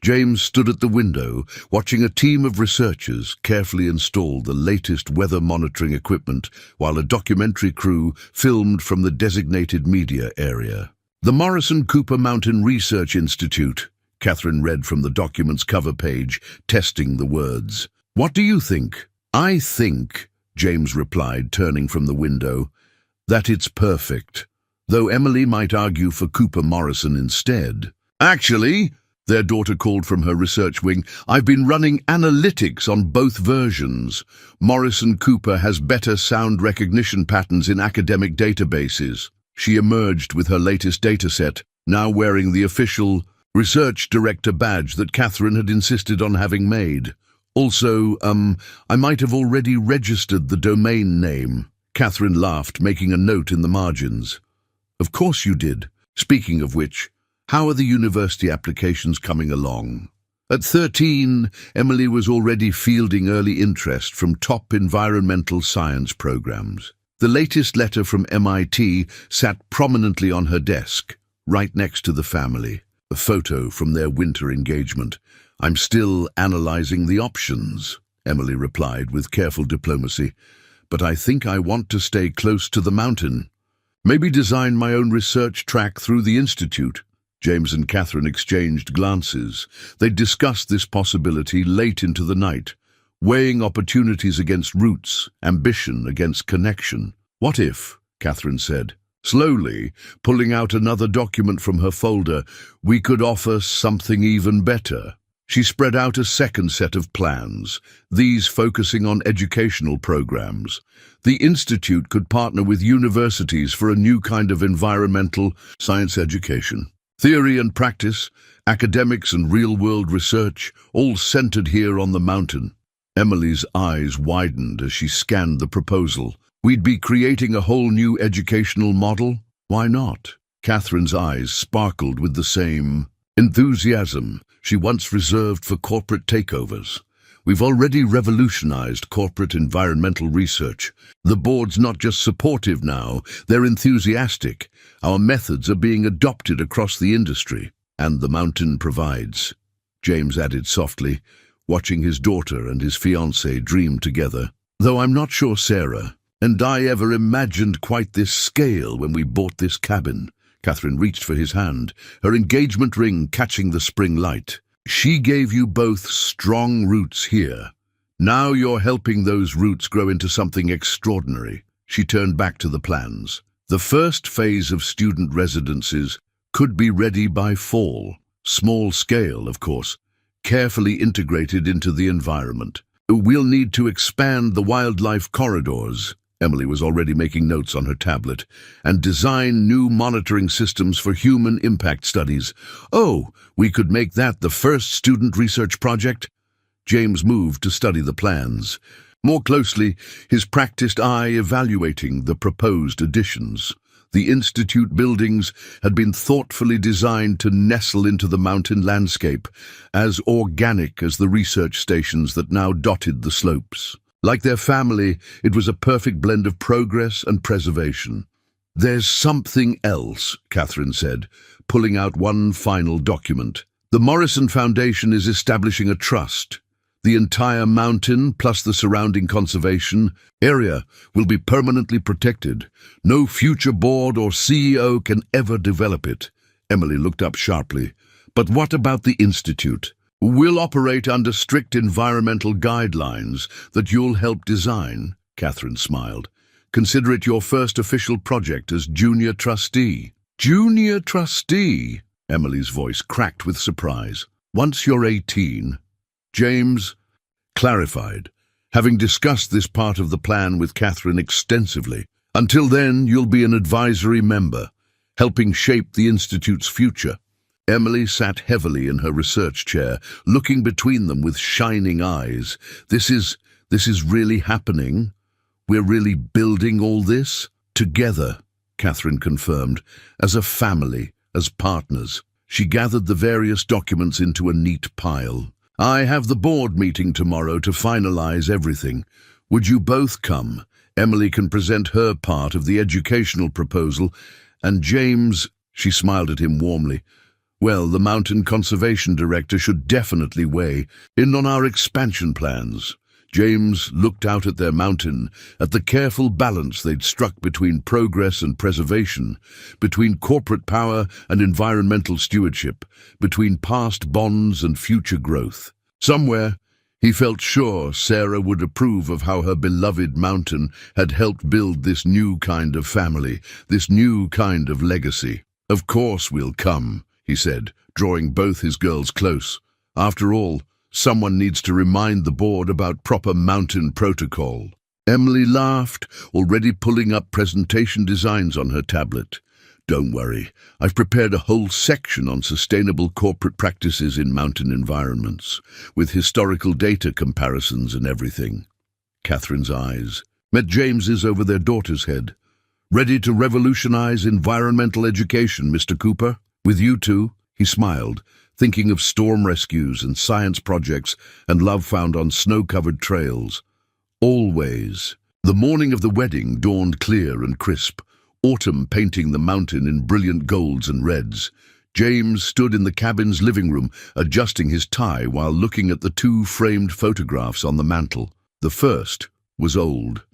Speaker 1: James stood at the window, watching a team of researchers carefully install the latest weather monitoring equipment while a documentary crew filmed from the designated media area. "The Morrison Cooper Mountain Research Institute," Catherine read from the document's cover page, testing the words. "What do you think?" "I think," James replied, turning from the window, "that it's perfect, though Emily might argue for Cooper-Morrison instead." "Actually," their daughter called from her research wing, "I've been running analytics on both versions. Morrison Cooper has better sound recognition patterns in academic databases." She emerged with her latest dataset, now wearing the official research director badge that Catherine had insisted on having made. "Also, I might have already registered the domain name." Catherine laughed, making a note in the margins. "Of course you did. Speaking of which, how are the university applications coming along? At 13, Emily was already fielding early interest from top environmental science programs. The latest letter from MIT sat prominently on her desk, right next to the family, a photo from their winter engagement. "I'm still analyzing the options," Emily replied with careful diplomacy, "but I think I want to stay close to the mountain. Maybe design my own research track through the institute." James and Catherine exchanged glances. They discussed this possibility late into the night, weighing opportunities against roots, ambition against connection. "What if," Catherine said, slowly pulling out another document from her folder, "we could offer something even better?" She spread out a second set of plans, these focusing on educational programs. The institute could partner with universities for a new kind of environmental science education. Theory and practice, academics and real-world research, all centered here on the mountain. Emily's eyes widened as she scanned the proposal. "We'd be creating a whole new educational model? Why not?" Catherine's eyes sparkled with the same enthusiasm she once reserved for corporate takeovers. "We've already revolutionized corporate environmental research. The board's not just supportive now, they're enthusiastic. Our methods are being adopted across the industry. And the mountain provides," James added softly, watching his daughter and his fiancée dream together. "Though I'm not sure Sarah and I ever imagined quite this scale when we bought this cabin." Catherine reached for his hand, her engagement ring catching the spring light. "She gave you both strong roots here. Now you're helping those roots grow into something extraordinary." She turned back to the plans. The first phase of student residences could be ready by fall. Small scale, of course, carefully integrated into the environment. "We'll need to expand the wildlife corridors." Emily was already making notes on her tablet, "and design new monitoring systems for human impact studies." "Oh, we could make that the first student research project?" James moved to study the plans, more closely, his practiced eye evaluating the proposed additions. The institute buildings had been thoughtfully designed to nestle into the mountain landscape, as organic as the research stations that now dotted the slopes. Like their family, it was a perfect blend of progress and preservation. "There's something else," Catherine said, pulling out one final document. "The Morrison Foundation is establishing a trust. The entire mountain, plus the surrounding conservation area, will be permanently protected. No future board or CEO can ever develop it." Emily looked up sharply. "But what about the institute?" "We'll operate under strict environmental guidelines that you'll help design," Catherine smiled. "Consider it your first official project as junior trustee." "Junior trustee?" Emily's voice cracked with surprise. "Once you're 18, James clarified, having discussed this part of the plan with Catherine extensively. "Until then, you'll be an advisory member, helping shape the Institute's future." Emily sat heavily in her research chair, looking between them with shining eyes. This is really happening? We're really building all this? Together," Catherine confirmed, "as a family, as partners." She gathered the various documents into a neat pile. "I have the board meeting tomorrow to finalize everything. Would you both come? Emily can present her part of the educational proposal, and James," she smiled at him warmly, "well, the Mountain Conservation Director should definitely weigh in on our expansion plans." James looked out at their mountain, at the careful balance they'd struck between progress and preservation, between corporate power and environmental stewardship, between past bonds and future growth. Somewhere, he felt sure Sarah would approve of how her beloved mountain had helped build this new kind of family, this new kind of legacy. "Of course we'll come," he said, drawing both his girls close. "After all, someone needs to remind the board about proper mountain protocol." Emily laughed, already pulling up presentation designs on her tablet. "Don't worry, I've prepared a whole section on sustainable corporate practices in mountain environments, with historical data comparisons and everything." Catherine's eyes met James's over their daughter's head. Ready to revolutionize environmental education, Mr. Cooper? With you too? He smiled, thinking of storm rescues and science projects and love found on snow-covered trails. Always. The morning of the wedding dawned clear and crisp, autumn painting the mountain in brilliant golds and reds. James stood in the cabin's living room, adjusting his tie while looking at the two framed photographs on the mantel. The first was old,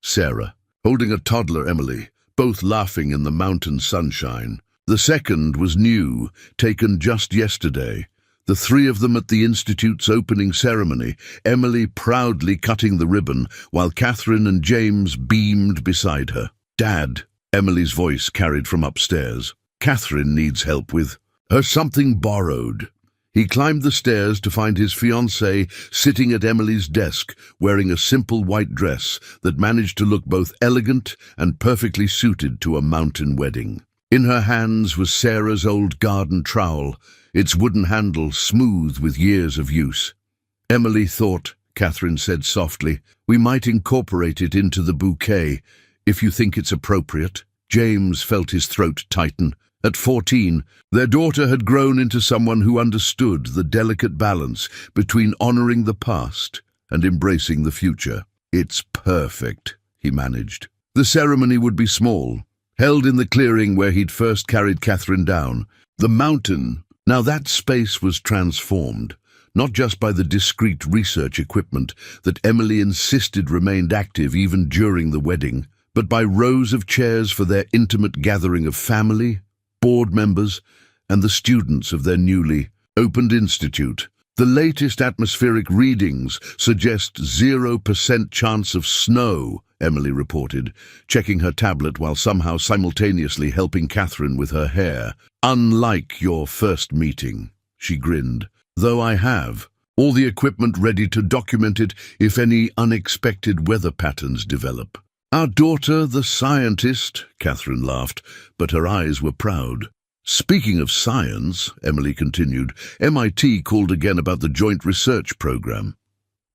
Speaker 1: Sarah, holding a toddler Emily, both laughing in the mountain sunshine. The second was new, taken just yesterday. The three of them at the Institute's opening ceremony, Emily proudly cutting the ribbon, while Catherine and James beamed beside her. "Dad," Emily's voice carried from upstairs. "Catherine needs help with her something borrowed." He climbed the stairs to find his fiancée sitting at Emily's desk, wearing a simple white dress that managed to look both elegant and perfectly suited to a mountain wedding. In her hands was Sarah's old garden trowel, its wooden handle smooth with years of use. "Emily thought," Catherine said softly, "we might incorporate it into the bouquet, if you think it's appropriate." James felt his throat tighten. At 14, their daughter had grown into someone who understood the delicate balance between honoring the past and embracing the future. "It's perfect," he managed. The ceremony would be small, held in the clearing where he'd first carried Catherine down. The mountain, now that space was transformed, not just by the discreet research equipment that Emily insisted remained active even during the wedding, but by rows of chairs for their intimate gathering of family, board members, and the students of their newly opened institute. The latest atmospheric readings suggest 0% chance of snow, Emily reported, checking her tablet while somehow simultaneously helping Catherine with her hair. "Unlike your first meeting," she grinned, "though I have all the equipment ready to document it if any unexpected weather patterns develop." "Our daughter, the scientist," Catherine laughed, but her eyes were proud. "Speaking of science," Emily continued, "MIT called again about the joint research program.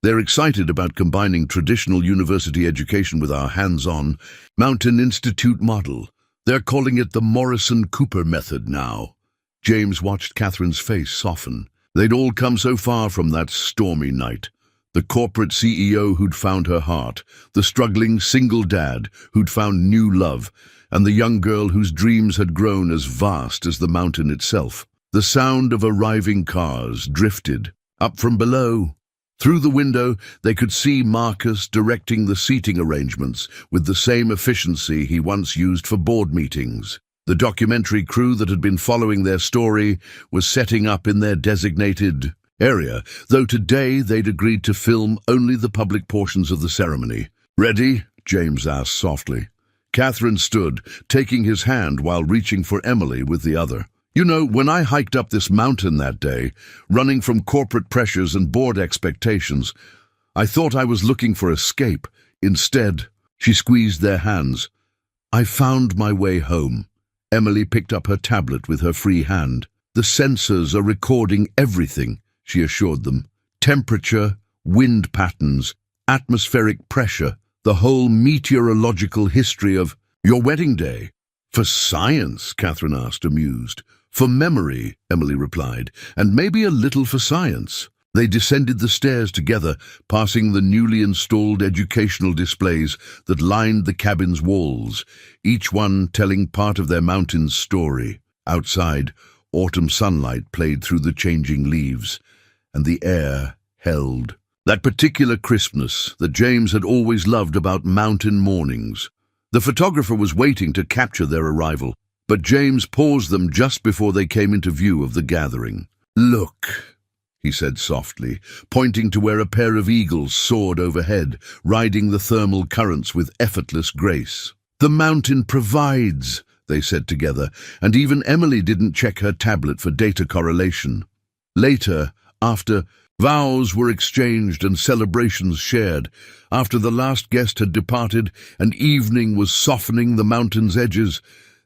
Speaker 1: They're excited about combining traditional university education with our hands-on Mountain Institute model. They're calling it the Morrison-Cooper method now." James watched Catherine's face soften. They'd all come so far from that stormy night. The corporate CEO who'd found her heart, the struggling single dad who'd found new love, and the young girl whose dreams had grown as vast as the mountain itself. The sound of arriving cars drifted up from below. Through the window, they could see Marcus directing the seating arrangements with the same efficiency he once used for board meetings. The documentary crew that had been following their story was setting up in their designated area, though today they'd agreed to film only the public portions of the ceremony. "Ready?" James asked softly. Catherine stood, taking his hand while reaching for Emily with the other. "You know, when I hiked up this mountain that day, running from corporate pressures and board expectations, I thought I was looking for escape. Instead," she squeezed their hands, "I found my way home." Emily picked up her tablet with her free hand. "The sensors are recording everything," she assured them. "Temperature, wind patterns, atmospheric pressure, the whole meteorological history of your wedding day." "For science?" Catherine asked, amused. "For memory," Emily replied, "and maybe a little for science." They descended the stairs together, passing the newly installed educational displays that lined the cabin's walls, each one telling part of their mountain's story. Outside, autumn sunlight played through the changing leaves, and the air held that particular crispness that James had always loved about mountain mornings. The photographer was waiting to capture their arrival, but James paused them just before they came into view of the gathering. "Look," he said softly, pointing to where a pair of eagles soared overhead, riding the thermal currents with effortless grace. "The mountain provides," they said together, and even Emily didn't check her tablet for data correlation. Later, after vows were exchanged and celebrations shared, after the last guest had departed and evening was softening the mountain's edges,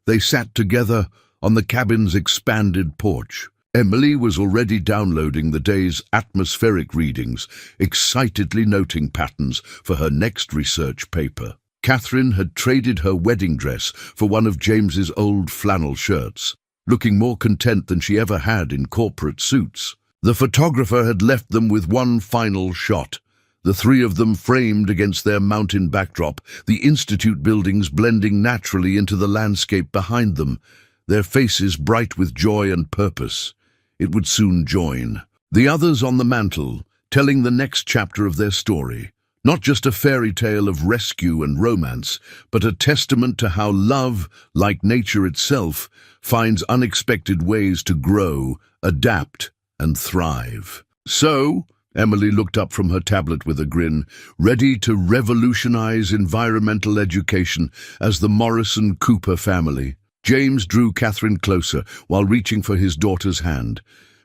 Speaker 1: they sat together on the cabin's expanded porch. Emily was already downloading the day's atmospheric readings, excitedly noting patterns for her next research paper. Catherine had traded her wedding dress for one of James's old flannel shirts, looking more content than she ever had in corporate suits. The photographer had left them with one final shot, the three of them framed against their mountain backdrop, the institute buildings blending naturally into the landscape behind them, their faces bright with joy and purpose. It would soon join. The others on the mantel, telling the next chapter of their story. Not just a fairy tale of rescue and romance, but a testament to how love, like nature itself, finds unexpected ways to grow, adapt, and thrive. So, Emily looked up from her tablet with a grin, ready to revolutionize environmental education as the Morrison Cooper family. James drew Catherine closer while reaching for his daughter's hand.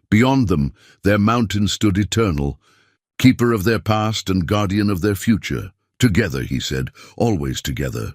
Speaker 1: Beyond them, their mountain stood eternal, keeper of their past and guardian of their future. Together, he said, always together.